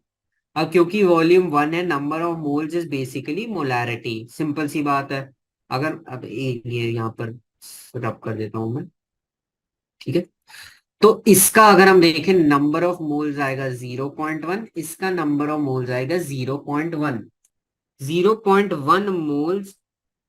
अब क्योंकि वॉल्यूम 1 है, number of moles is basically molarity, simple सी बात है। अगर अब एक ये यहाँ पर रब कर देता हूं मैं, ठीक है। तो इसका अगर हम देखें नंबर ऑफ मोल्स आएगा 0.1, इसका नंबर ऑफ मोल्स आएगा 0.1। 0.1 मोल्स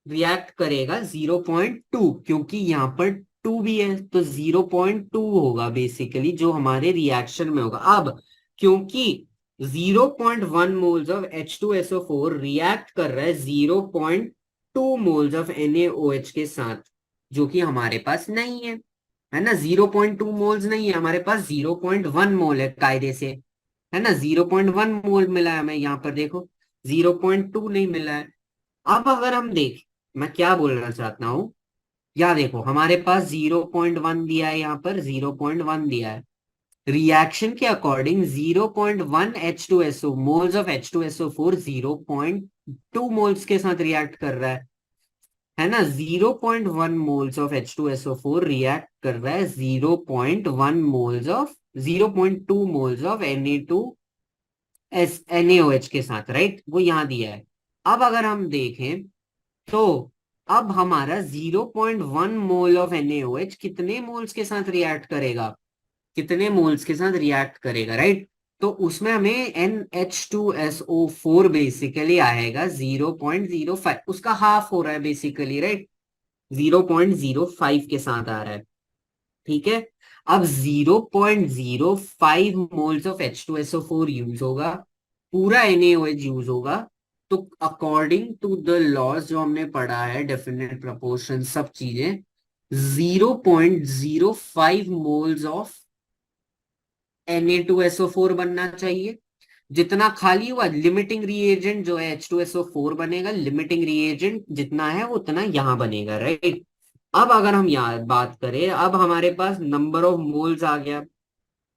रिएक्ट करेगा 0.2, क्योंकि यहाँ पर 2 भी है तो 0.2 होगा बेसिकली जो हमारे रिएक्शन में होगा। अब क्योंकि 0.1 मोल्स ऑफ H2SO4 रिएक्ट कर रहा है 0.2 मोल्स ऑफ NaOH के साथ, जो कि हमारे पास नहीं है ना। 0.2 मोल्स नहीं है हमारे पास, 0.1 मोल है कायदे से, है ना। 0.1 मोल मिला है हमें, यहाँ पर देखो 0.2 नहीं मिला है। अब अगर हम देख, मैं क्या बोलना चाहता हूं, या देखो हमारे पास 0.1 दिया है, यहाँ पर 0.1 दिया है। रिएक्शन के according 0.1 H2SO moles of H2SO4 0.2 moles के साथ रिएक्ट कर रहा है ना। 0.1 मोल्स ऑफ H2SO4 रिएक्ट कर रहा है 0.1 moles of 0.2 moles of NaOH के साथ, राइट, वो यहां दिया है। अब अगर हम देखें तो अब हमारा 0.1 मोल ऑफ NaOH कितने मोल्स के साथ रिएक्ट करेगा, कितने मोल्स के साथ रिएक्ट करेगा, राइट। तो उसमें हमें NH2SO4 बेसिकली आएगा 0.05, उसका हाफ हो रहा है बेसिकली, राइट, 0.05 के साथ आ रहा है। ठीक है। अब 0.05 मोल्स ऑफ H2SO4 यूज होगा, पूरा NaOH यूज होगा। तो अकॉर्डिंग टू द लॉज जो हमने पढ़ा है, डेफिनेट प्रोपोर्शन सब चीजें, 0.05 मोल्स ऑफ Na2SO4 बनना चाहिए। जितना खाली हुआ लिमिटिंग रिएजेंट जो है H2SO4 बनेगा, लिमिटिंग रिएजेंट जितना है उतना यहां बनेगा, राइट। अब अगर हम यहाँ बात करें, अब हमारे पास नंबर ऑफ मोल्स आ गया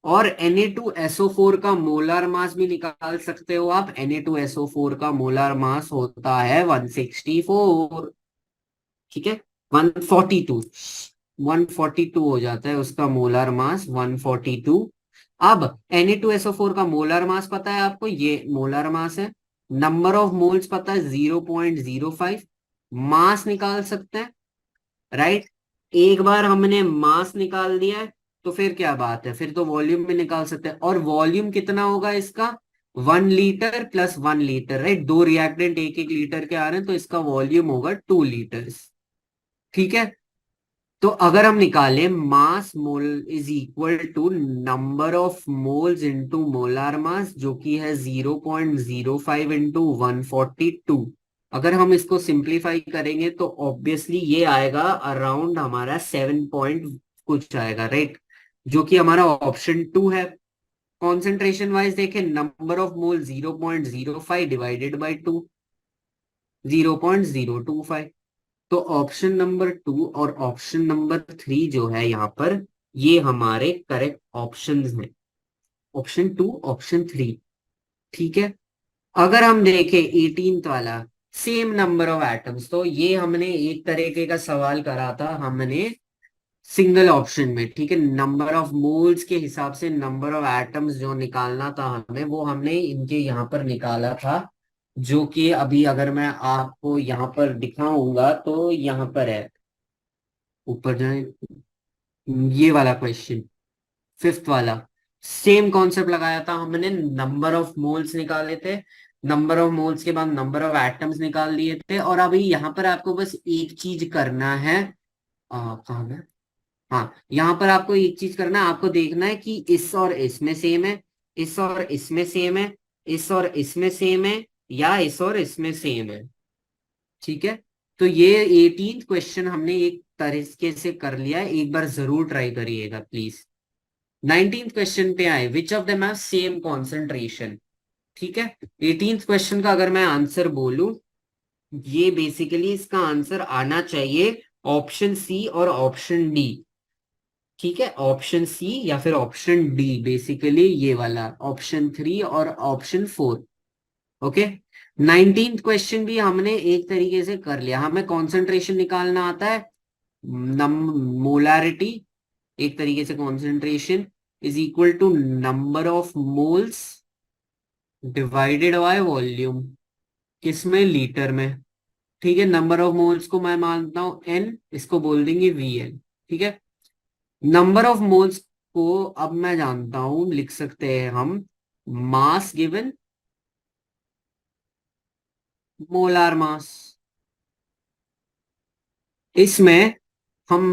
और Na2SO4 का मोलर मास भी निकाल सकते हो आप। Na2SO4 का मोलर मास होता है 164, ठीक है, 142, 142 हो जाता है उसका मोलर मास, 142। अब Na2SO4 का मोलर मास पता है आपको, ये मोलर मास है। नंबर ऑफ मोल्स पता है 0.05, मास निकाल सकते हैं, राइट। एक बार हमने मास निकाल दिया है तो फिर क्या बात है, फिर तो वॉल्यूम भी निकाल सकते हैं। और वॉल्यूम कितना होगा इसका, 1 लीटर प्लस 1 लीटर, राइट। दो रिएक्टेंट 1-1 लीटर के आ रहे हैं तो इसका वॉल्यूम होगा 2 लीटर्स, ठीक है। तो अगर हम निकालें mass mole is equal to number of moles into molar mass, जो कि है 0.05 इंटू 142। अगर हम इसको सिंप्लीफाई करेंगे तो ऑब्वियसली ये आएगा अराउंड हमारा 7 पॉइंट कुछ आएगा, राइट, जो कि हमारा ऑप्शन 2 है। कॉन्सेंट्रेशन वाइज देखें, number of mole 0.05 divided by 2, 0.025। तो ऑप्शन नंबर 2 और ऑप्शन नंबर 3 जो है यहाँ पर, ये हमारे करेक्ट ऑप्शंस हैं, ऑप्शन 2, ऑप्शन 3, ठीक है। अगर हम देखें 18th वाला, सेम नंबर ऑफ एटम्स, तो ये हमने एक तरीके का सवाल करा था हमने सिंगल ऑप्शन में, ठीक है। नंबर ऑफ मोल्स के हिसाब से नंबर ऑफ एटम्स जो निकालना था हमें, वो हमने इनके यहाँ पर निकाला था, जो कि अभी अगर मैं आपको यहाँ पर दिखाऊंगा तो यहाँ पर है, ऊपर जाए, ये वाला क्वेश्चन, फिफ्थ वाला, सेम कॉन्सेप्ट लगाया था हमने, नंबर ऑफ मोल्स निकाले थे, नंबर ऑफ मोल्स के बाद नंबर ऑफ एटम्स निकाल लिए थे। और अभी यहाँ पर आपको बस एक चीज करना है, कहाँ है, हाँ, यहाँ पर आपको एक चीज करना है, आपको देखना है कि इस और इसमें सेम है, इस और इसमें सेम है, इस और इसमें सेम है, या इस और इसमें सेम है, ठीक है। तो ये 18th क्वेश्चन हमने एक तरीके से कर लिया है, एक बार जरूर ट्राई करिएगा प्लीज। 19th क्वेश्चन पे आए, which of them have same concentration, ठीक है। 18th क्वेश्चन का अगर मैं आंसर बोलूं, ये बेसिकली इसका आंसर आना चाहिए ऑप्शन सी और ऑप्शन डी, ठीक है, ऑप्शन सी या फिर ऑप्शन डी, बेसिकली ये वाला ऑप्शन 3 और ऑप्शन 4, ओके। 19th क्वेश्चन भी हमने एक तरीके से कर लिया, हमें कॉन्सेंट्रेशन निकालना आता है, नम मोलारिटी, एक तरीके से concentration is equal to number of moles divided by volume, किसमें, लीटर में, ठीक है। नंबर ऑफ मोल्स को मैं मानता हूं एन, इसको बोल देंगे VN, ठीक है। नंबर ऑफ मोल्स को अब मैं जानता हूं, लिख सकते हैं हम, मास गिवन मोलार मास। इसमें हम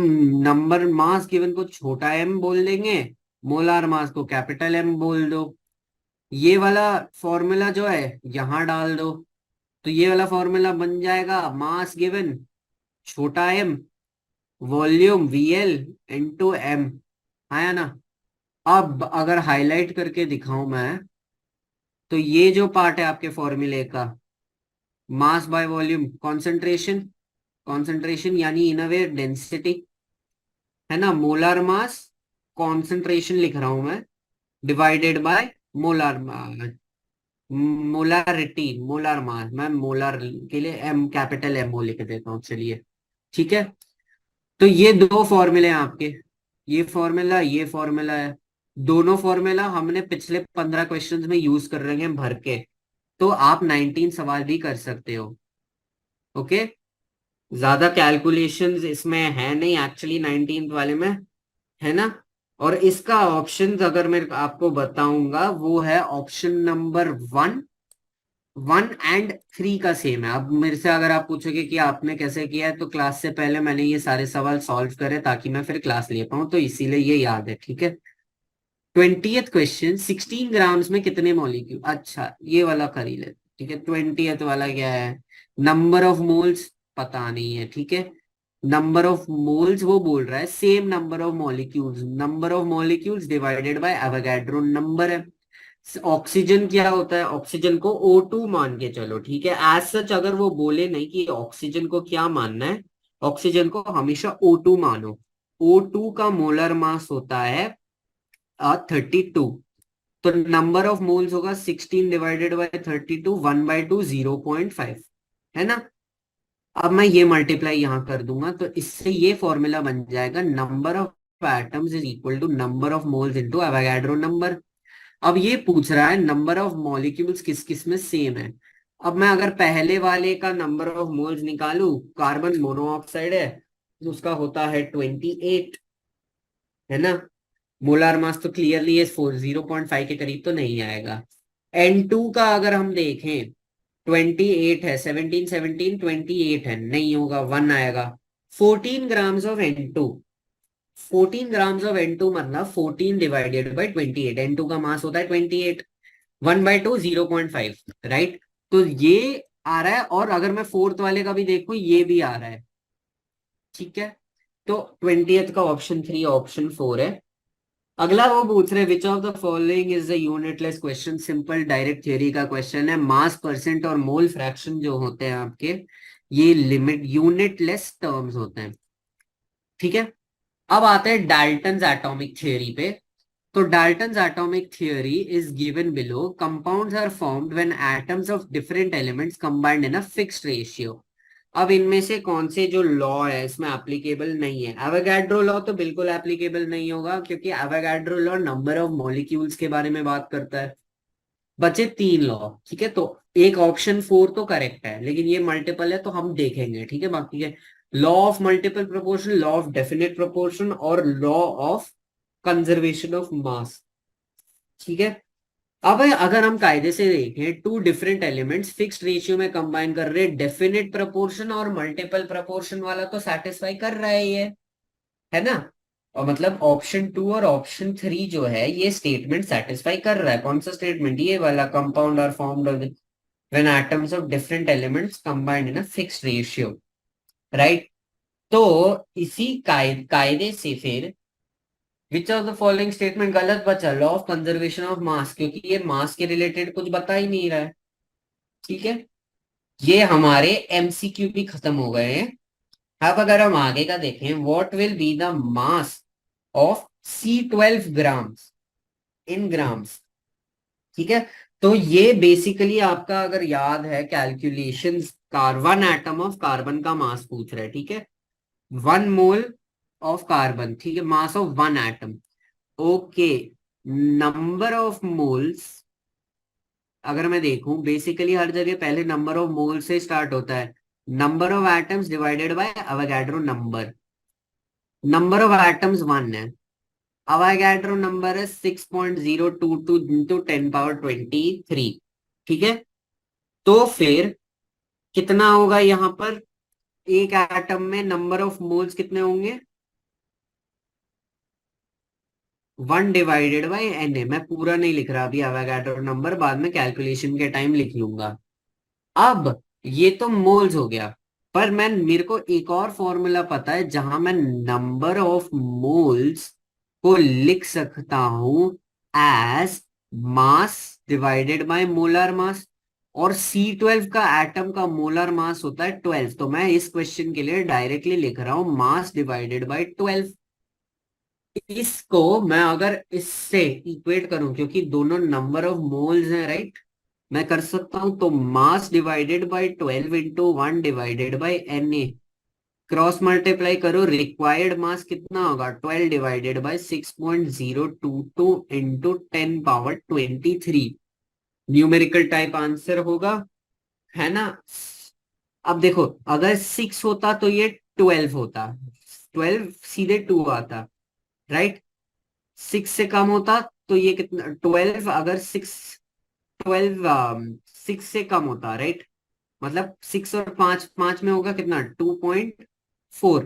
नंबर मास गिवन को छोटा m बोल देंगे, मोलार मास को कैपिटल M बोल दो। ये वाला फॉर्मूला जो है यहां डाल दो, तो ये वाला फॉर्मूला बन जाएगा मास गिवन छोटा m, volume VL into M, आया ना। अब अगर हाईलाइट करके दिखाऊं मैं, तो ये जो पार्ट है आपके फॉर्मूले का, मास बाय वॉल्यूम, कॉन्सेंट्रेशन, कॉन्सेंट्रेशन यानी इन अ वे डेंसिटी, है ना, मोलार मास, कॉन्सेंट्रेशन लिख रहा हूं मैं, divided by molar, molarity, molar mass, मैं मोलार के लिए M, कैपिटल MO लिख देता हूँ, चलिए, ठीक है। तो ये दो फॉर्मूले हैं आपके, ये फॉर्मूला है, दोनों फॉर्मूला हमने पिछले 15 क्वेश्चंस में यूज कर रहे हैं भर के। तो आप 19 सवाल भी कर सकते हो, ओके। ज्यादा कैलकुलेशंस इसमें है नहीं एक्चुअली 19th वाले में, है ना। और इसका ऑप्शंस अगर मैं आपको बताऊंगा, वो है ऑप्शन नंबर 1, 1 एंड 3 का सेम है। अब मेरे से अगर आप पूछोगे कि आपने कैसे किया है, तो क्लास से पहले मैंने ये सारे सवाल सॉल्व करे ताकि मैं फिर क्लास ले पाऊं, तो इसीलिए ये याद है, ठीक है। 20th क्वेश्चन, 16 ग्राम्स में कितने मॉलिक्यूल, अच्छा ये वाला कर ही ले, ठीक है। 20th वाला क्या है, नंबर ऑफ मोल्स पता नहीं है, ठीक है। नंबर ऑफ मोल्स वो बोल रहा है same number of molecules, number of molecules divided bye Avogadro number है। ऑक्सीजन क्या होता है, ऑक्सीजन को O2 मान के चलो, ठीक है। एज सच अगर वो बोले नहीं कि ऑक्सीजन को क्या मानना है, ऑक्सीजन को हमेशा O2 मानो। O2 का मोलर मास होता है 32, तो नंबर ऑफ मोल्स होगा 16 डिवाइडेड बाय 32, 1/2 0.5, है ना। अब मैं ये मल्टीप्लाई यहां कर दूंगा तो इससे ये फॉर्मूला बन जाएगा, number of atoms is equal to number of moles into Avogadro number. अब ये पूछ रहा है नंबर ऑफ मॉलिक्यूल्स किस किस में सेम है। अब मैं अगर पहले वाले का नंबर ऑफ मोल्स निकालू, कार्बन मोनोऑक्साइड है तो उसका होता है 28, है ना। मोलार मास तो क्लियरली ये 0.5 के करीब तो नहीं आएगा। N2 का अगर हम देखें 28 है, 17 17 28 है, नहीं होगा, 1 आएगा। 14 grams of N2, 14 grams of N2 मतलब 14 डिवाइडेड बाई 28, N2 का मास होता है 28, 1/2 0.5, राइट। तो ये आ रहा है, और अगर मैं फोर्थ वाले का भी देखूं ये भी आ रहा है, ठीक है। तो 20th का ऑप्शन 3 ऑप्शन 4 है। अगला वो पूछ रहे विच of the following is a unitless question, simple direct theory का क्वेश्चन है। मास परसेंट और मोल फ्रैक्शन जो होते हैं आपके, ये लिमिट यूनिटलेस टर्म्स होते हैं, ठीक है। अब आते हैं डाल्टन्स एटॉमिक थ्योरी पे। तो Dalton's atomic theory is given below, compounds are formed when atoms of different elements combined in a fixed ratio. अब इनमें से कौन से जो लॉ है इसमें एप्लीकेबल नहीं है। एवोगाड्रो लॉ तो बिल्कुल एप्लीकेबल नहीं होगा, क्योंकि Avogadro law number of molecules के बारे में बात करता है। बचे 3 लॉ, ठीक है। तो एक ऑप्शन 4 तो करेक्ट है, लेकिन ये मल्टीपल है तो हम देखेंगे, ठीक है। बाकी है law of multiple proportion, law of definite proportion और law of conservation of mass, ठीक है। अब अगर हम कायदे से देखें, two different elements fixed ratio में कंबाइन कर रहे हैं, डेफिनेट प्रोपोर्शन और मल्टीपल प्रोपोर्शन वाला तो सेटिस्फाई कर रहा है ये, है ना। और मतलब ऑप्शन 2 और ऑप्शन 3 जो है ये स्टेटमेंट सेटिस्फाई कर रहा है। कौन सा स्टेटमेंट, ये वाला, compound are formed when atoms of different elements combined in a fixed ratio, right. तो इसी कायदे से फिर which of the following statement गलत बचा, law of conservation of mass, क्योंकि ये मास के रिलेटेड कुछ बता ही नहीं रहा है, ठीक है। ये हमारे एमसीक्यू भी खत्म हो गए हैं। अब अगर हम आगे का देखें, what will be the mass of C12 grams in grams, ठीक है। तो ये बेसिकली आपका अगर याद है calculations, carbon atom of carbon का मास पूछ रहा है, ठीक है। 1 मोल ऑफ कार्बन, ठीक है, mass of 1 atom, okay. Number of moles, अगर मैं देखूं बेसिकली हर जगह पहले नंबर ऑफ मोल से स्टार्ट होता है, number of atoms divided bye Avogadro number. Number of atoms 1 है, अवोगाड्रो नंबर है 6.022 इंटू 10 पावर 23, ठीक है। तो फिर कितना होगा यहाँ पर, एक एटम में नंबर ऑफ मोल्स कितने होंगे, 1/n। मैं पूरा नहीं लिख रहा अभी अवोगाड्रो नंबर, बाद में कैलकुलेशन के टाइम लिख लूंगा। अब ये तो मोल्स हो गया, पर मैं मेरे को एक और फॉर्मूला पता है जहां मैं नंबर ऑफ मोल्स को लिख सकता हूं as mass divided by molar mass. और C12 का एटम का मोलर मास होता है 12, तो मैं इस क्वेश्चन के लिए डायरेक्टली लिख रहा हूं मास डिवाइडेड बाय 12। इसको मैं अगर इससे इक्वेट करूं, क्योंकि दोनों नंबर ऑफ मोल्स हैं, राइट, मैं कर सकता हूं। तो मास divided bye 12 into 1 divided by Na, cross multiply करो, रिक्वायर्ड मास कितना होगा, 12 divided by 6.022 into 10 power 23, numerical type answer होगा, है ना। अब देखो अगर 6 होता तो ये 12 होता, 12 सीधे 2 आता, राइट। 6 से कम होता तो ये कितना, 12, अगर 12 6 से कम होता, राइट, मतलब 6 और 5, 5 में होगा कितना, 2.4,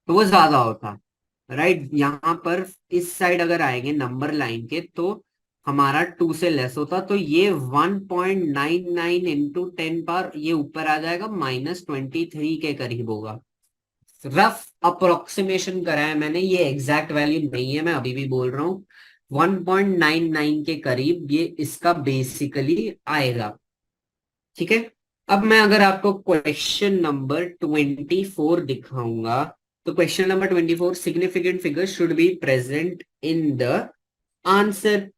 तो वो ज्यादा होता, राइट। यहाँ पर इस साइड अगर आएंगे नंबर लाइन के तो हमारा 2 से लेस होता, तो ये 1.99 इंटू 10 पावर, ये ऊपर आ जाएगा -23 के करीब होगा। रफ अप्रोक्सीमेशन करा है मैंने, ये एग्जैक्ट वैल्यू नहीं है, मैं अभी भी बोल रहा हूँ 1.99 के करीब ये इसका बेसिकली आएगा, ठीक है। अब मैं अगर आपको क्वेश्चन नंबर 24 दिखाऊंगा, तो question number 24, significant figure should be present in the answer,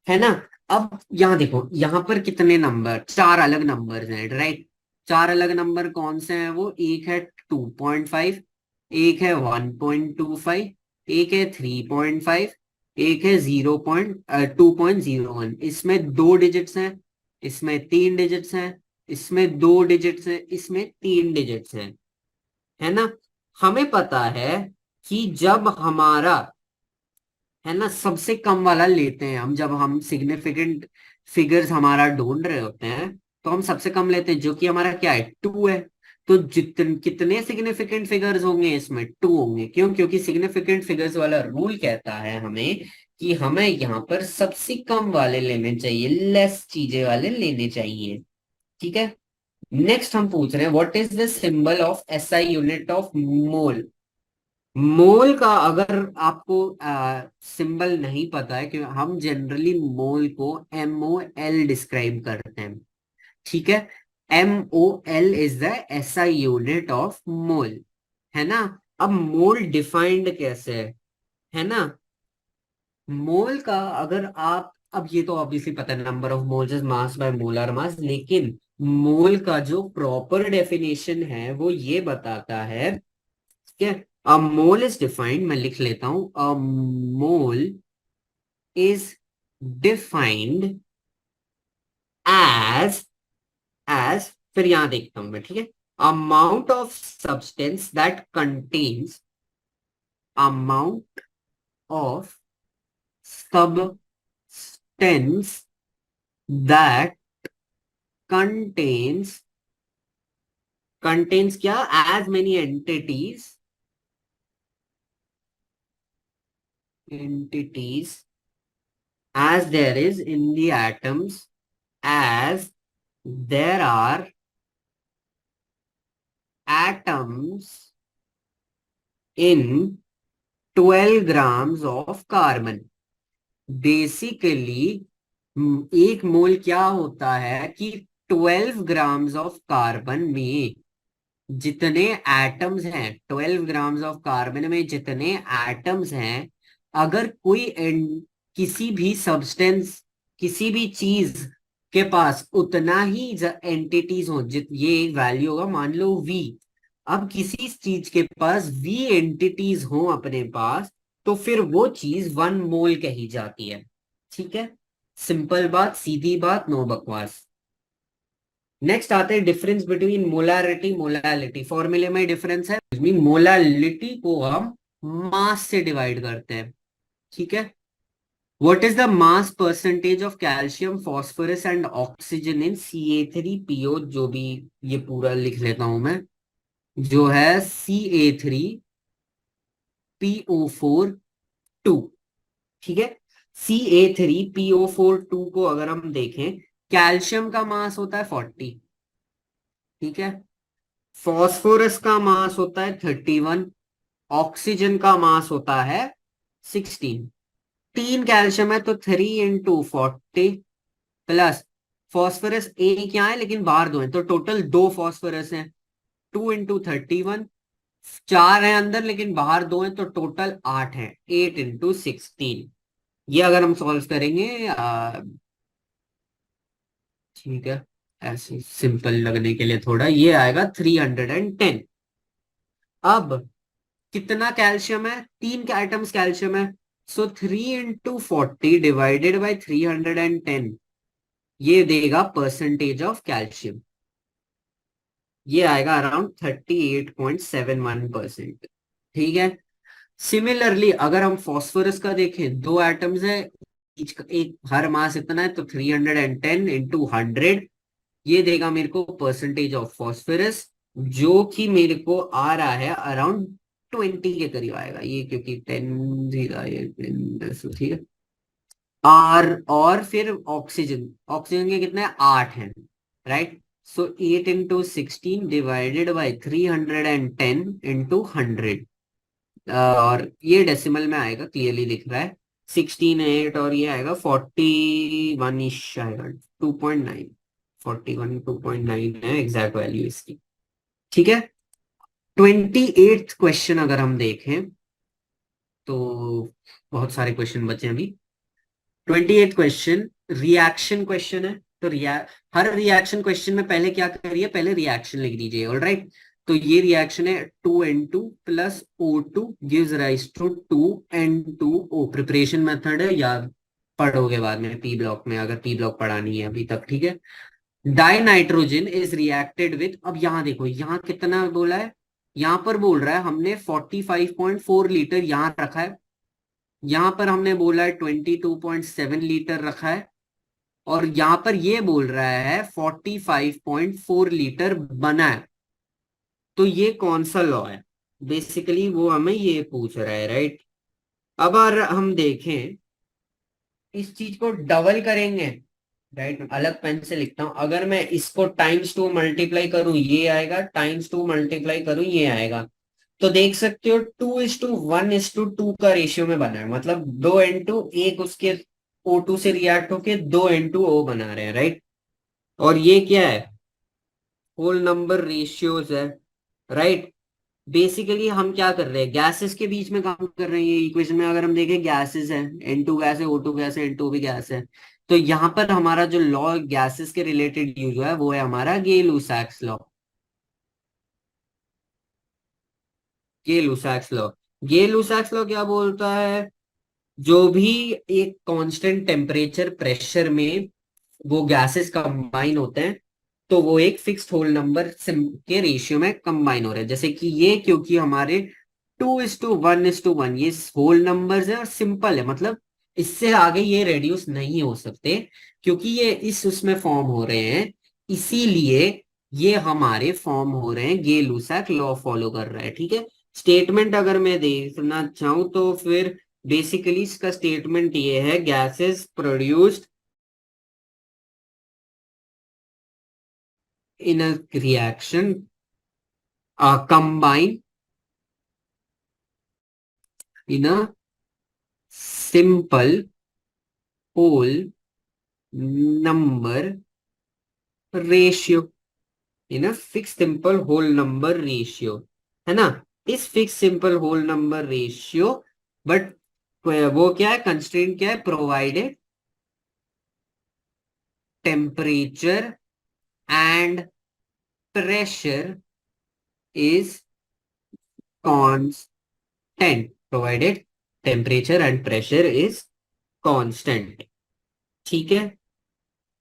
है ना। अब यहाँ देखो, यहाँ पर कितने नंबर, चार अलग नंबर हैं, राइट। चार अलग नंबर कौन से हैं, वो एक है 2.5, एक है 1.25, एक है 3.5, एक है 2.01। इसमें दो डिजिट्स हैं, इसमें तीन डिजिट्स हैं, इसमें दो डिजिट्स हैं, इसमें तीन डिजिट्स हैं, है ना। हमें पता है कि जब हमारा, है ना, सबसे कम वाला लेते हैं हम, जब हम सिग्निफिकेंट फिगर्स हमारा ढूंढ रहे होते हैं, तो हम सबसे कम लेते हैं, जो कि हमारा क्या है, 2 है। तो जितने कितने सिग्निफिकेंट फिगर्स होंगे इसमें, 2 होंगे। क्यों? क्योंकि सिग्निफिकेंट फिगर्स वाला रूल कहता है हमें कि हमें यहाँ पर सबसे कम वाले लेने चाहिए, लेस चीजें वाले लेने चाहिए। ठीक है। नेक्स्ट हम पूछ रहे हैं, what is the symbol of SI unit of mole. Mole का अगर आपको सिंबल नहीं पता है, क्योंकि हम जनरली मोल को MOL डिस्क्राइब करते हैं, ठीक है। MOL is the SI unit of मोल, है ना। अब मोल डिफाइंड कैसे है ना। मोल का अगर आप, अब ये तो ऑब्वियसली पता है, number of moles is mass by molar मास, लेकिन मोल का जो प्रॉपर डेफिनेशन है वो ये बताता है, ठीक है। अ मोल इज डिफाइंड, मैं लिख लेता हूं, अ मोल इज डिफाइंड एज, फिर यहां देखता हूं मैं, ठीक है। Amount of substance that contains, amount of substance that contains, क्या, as many entities as there is in the atoms, as there are atoms in 12 grams of carbon। Basically एक मोल क्या होता है कि 12 ग्राम्स ऑफ कार्बन में जितने atoms हैं, 12 grams of carbon में जितने एटम्स हैं, अगर कोई किसी भी सब्सटेंस, किसी भी चीज के पास उतना ही एंटिटीज हो, जित ये वैल्यू होगा, मान लो V। अब किसी चीज के पास V एंटिटीज हो अपने पास, तो फिर वो चीज 1 मोल कही जाती है। ठीक है, सिंपल बात, सीधी बात, नो बकवास। नेक्स्ट आते हैं डिफरेंस बिटवीन मोलारिटी मोलालिटी। फॉर्मूले में डिफरेंस है, मोलालिटी को हम मास से डिवाइड करते हैं, ठीक है। What is the mass percentage of calcium phosphorus and oxygen in CA3PO, जो भी, ये पूरा लिख लेता हूं मैं, जो है CA3PO4 2, ठीक है। CA3PO4 2 को अगर हम देखें, कैल्शियम का मास होता है 40, ठीक है। फॉस्फोरस का मास होता है 31, ऑक्सीजन का मास होता है 16। तीन कैल्शियम है तो 3 × 40 प्लस फॉस्फोरस एक यहाँ है लेकिन बाहर दो है, तो टोटल दो फॉस्फोरस है। 2 × 31, चार है अंदर लेकिन बाहर दो है, तो टोटल 8 है। 8 × 16, ये अगर हम सॉल्व करेंगे, ठीक है, ऐसे सिंपल लगने के लिए थोड़ा, ये आएगा 310। अब कितना कैल्शियम है, तीन के आइटम्स कैल्शियम है, सो 3 × 40 डिवाइडेड बाई 310, ये देगा परसेंटेज ऑफ कैल्शियम, ये आएगा अराउंड 38.71%। ठीक है। सिमिलरली अगर हम फॉस्फोरस का देखें, दो एटम्स है, each का एक, हर मास इतना है, तो 310 × 100, ये देगा मेरे को परसेंटेज ऑफ फॉस्फोरस, जो कि मेरे को आ रहा है अराउंड 20 के करीब आएगा ये, क्योंकि 10 जीरो ये 10, ठीक है। और फिर ऑक्सीजन, के कितने 8 हैं, राइट। सो 8 × 16 डिवाइडेड बाई 310 × 100, और ये डेसिमल में आएगा, क्लियरली लिख रहा है 16 8, और ये आएगा 41 इश आएगा, 2.9, 41 2.9 है एग्जैक्ट वैल्यू इसकी। ठीक है। 28th क्वेश्चन अगर हम देखें, तो बहुत सारे क्वेश्चन बचे हैं अभी। 28 क्वेश्चन रिएक्शन क्वेश्चन है। तो हर रिएक्शन क्वेश्चन में पहले क्या करिए, पहले रिएक्शन लिख दीजिए। ऑल राइट, तो ये रिएक्शन है 2N2 plus O2 gives rise to 2N2O। Preparation method है, या पढ़ोगे बाद में पी ब्लॉक में, अगर पी ब्लॉक पढ़ानी है अभी तक, ठीक है। Die nitrogen is reacted with, अब यहाँ देखो यहाँ कितना बोला है, यहाँ पर बोल रहा है हमने 45.4 लीटर यहाँ रखा है, यहाँ पर हमने बोला है 22.7 लीटर रखा है, और यहाँ पर ये बोल रहा है 45.4 लीटर बना है। तो ये कौन सा लॉ है, बेसिकली वो हमें ये पूछ रहा है, राइट। अब अगर हम देखें इस चीज को डबल करेंगे, राइट, अलग पेन से लिखता हूं, अगर मैं इसको टाइम्स 2 मल्टीप्लाई करूं ये आएगा, टाइम्स 2 मल्टीप्लाई करूं ये आएगा। तो देख सकते हो 2:1:2 का रेशियो में बना है, मतलब 2N2 एक उसके O2 से रिएक्ट होके 2N2O बना रहे हैं, राइट। और ये क्या है, होल नंबर रेशियोज है, राइट। बेसिकली हम क्या कर रहे हैं, गैसेस के बीच में काम कर रहे हैं। ये इक्वेशन में अगर हम देखें गैसेस है, N2 गैस है, O2 गैस है, N2 भी गैस है। तो यहाँ पर हमारा जो लॉ गैसेस के रिलेटेड यूज हुआ है वो है हमारा गे लुसाक्स लॉ। गे लुसाक्स लॉ, गे लुसाक्स लॉ क्या बोलता है, जो भी एक कांस्टेंट टेम्परेचर प्रेशर में वो गैसेस कंबाइन होते हैं, तो वो एक फिक्स्ड होल नंबर के रेशियो में कंबाइन हो रहे हैं। जैसे कि ये, क्योंकि हमारे 2:1:1 ये होल नंबर्स है और सिंपल है, मतलब इससे आगे ये रेड्यूस नहीं हो सकते, क्योंकि ये इस उसमें फॉर्म हो रहे हैं, इसीलिए ये हमारे फॉर्म हो रहे हैं, गे लुसाक लॉ फॉलो कर रहा है, ठीक है। स्टेटमेंट अगर मैं देखना चाहूं तो फिर बेसिकली इसका स्टेटमेंट ये है, gases produced in a reaction combine in a simple whole number ratio, in a fixed simple whole number ratio, है ना। इस fix simple whole number ratio, but वो क्या है, कंस्ट्रेंट क्या है, provided temperature and pressure is constant, provided temperature and pressure is constant, ठीक है।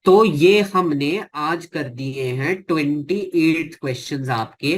तो ये हमने आज कर दिए हैं 28 क्वेश्चंस आपके,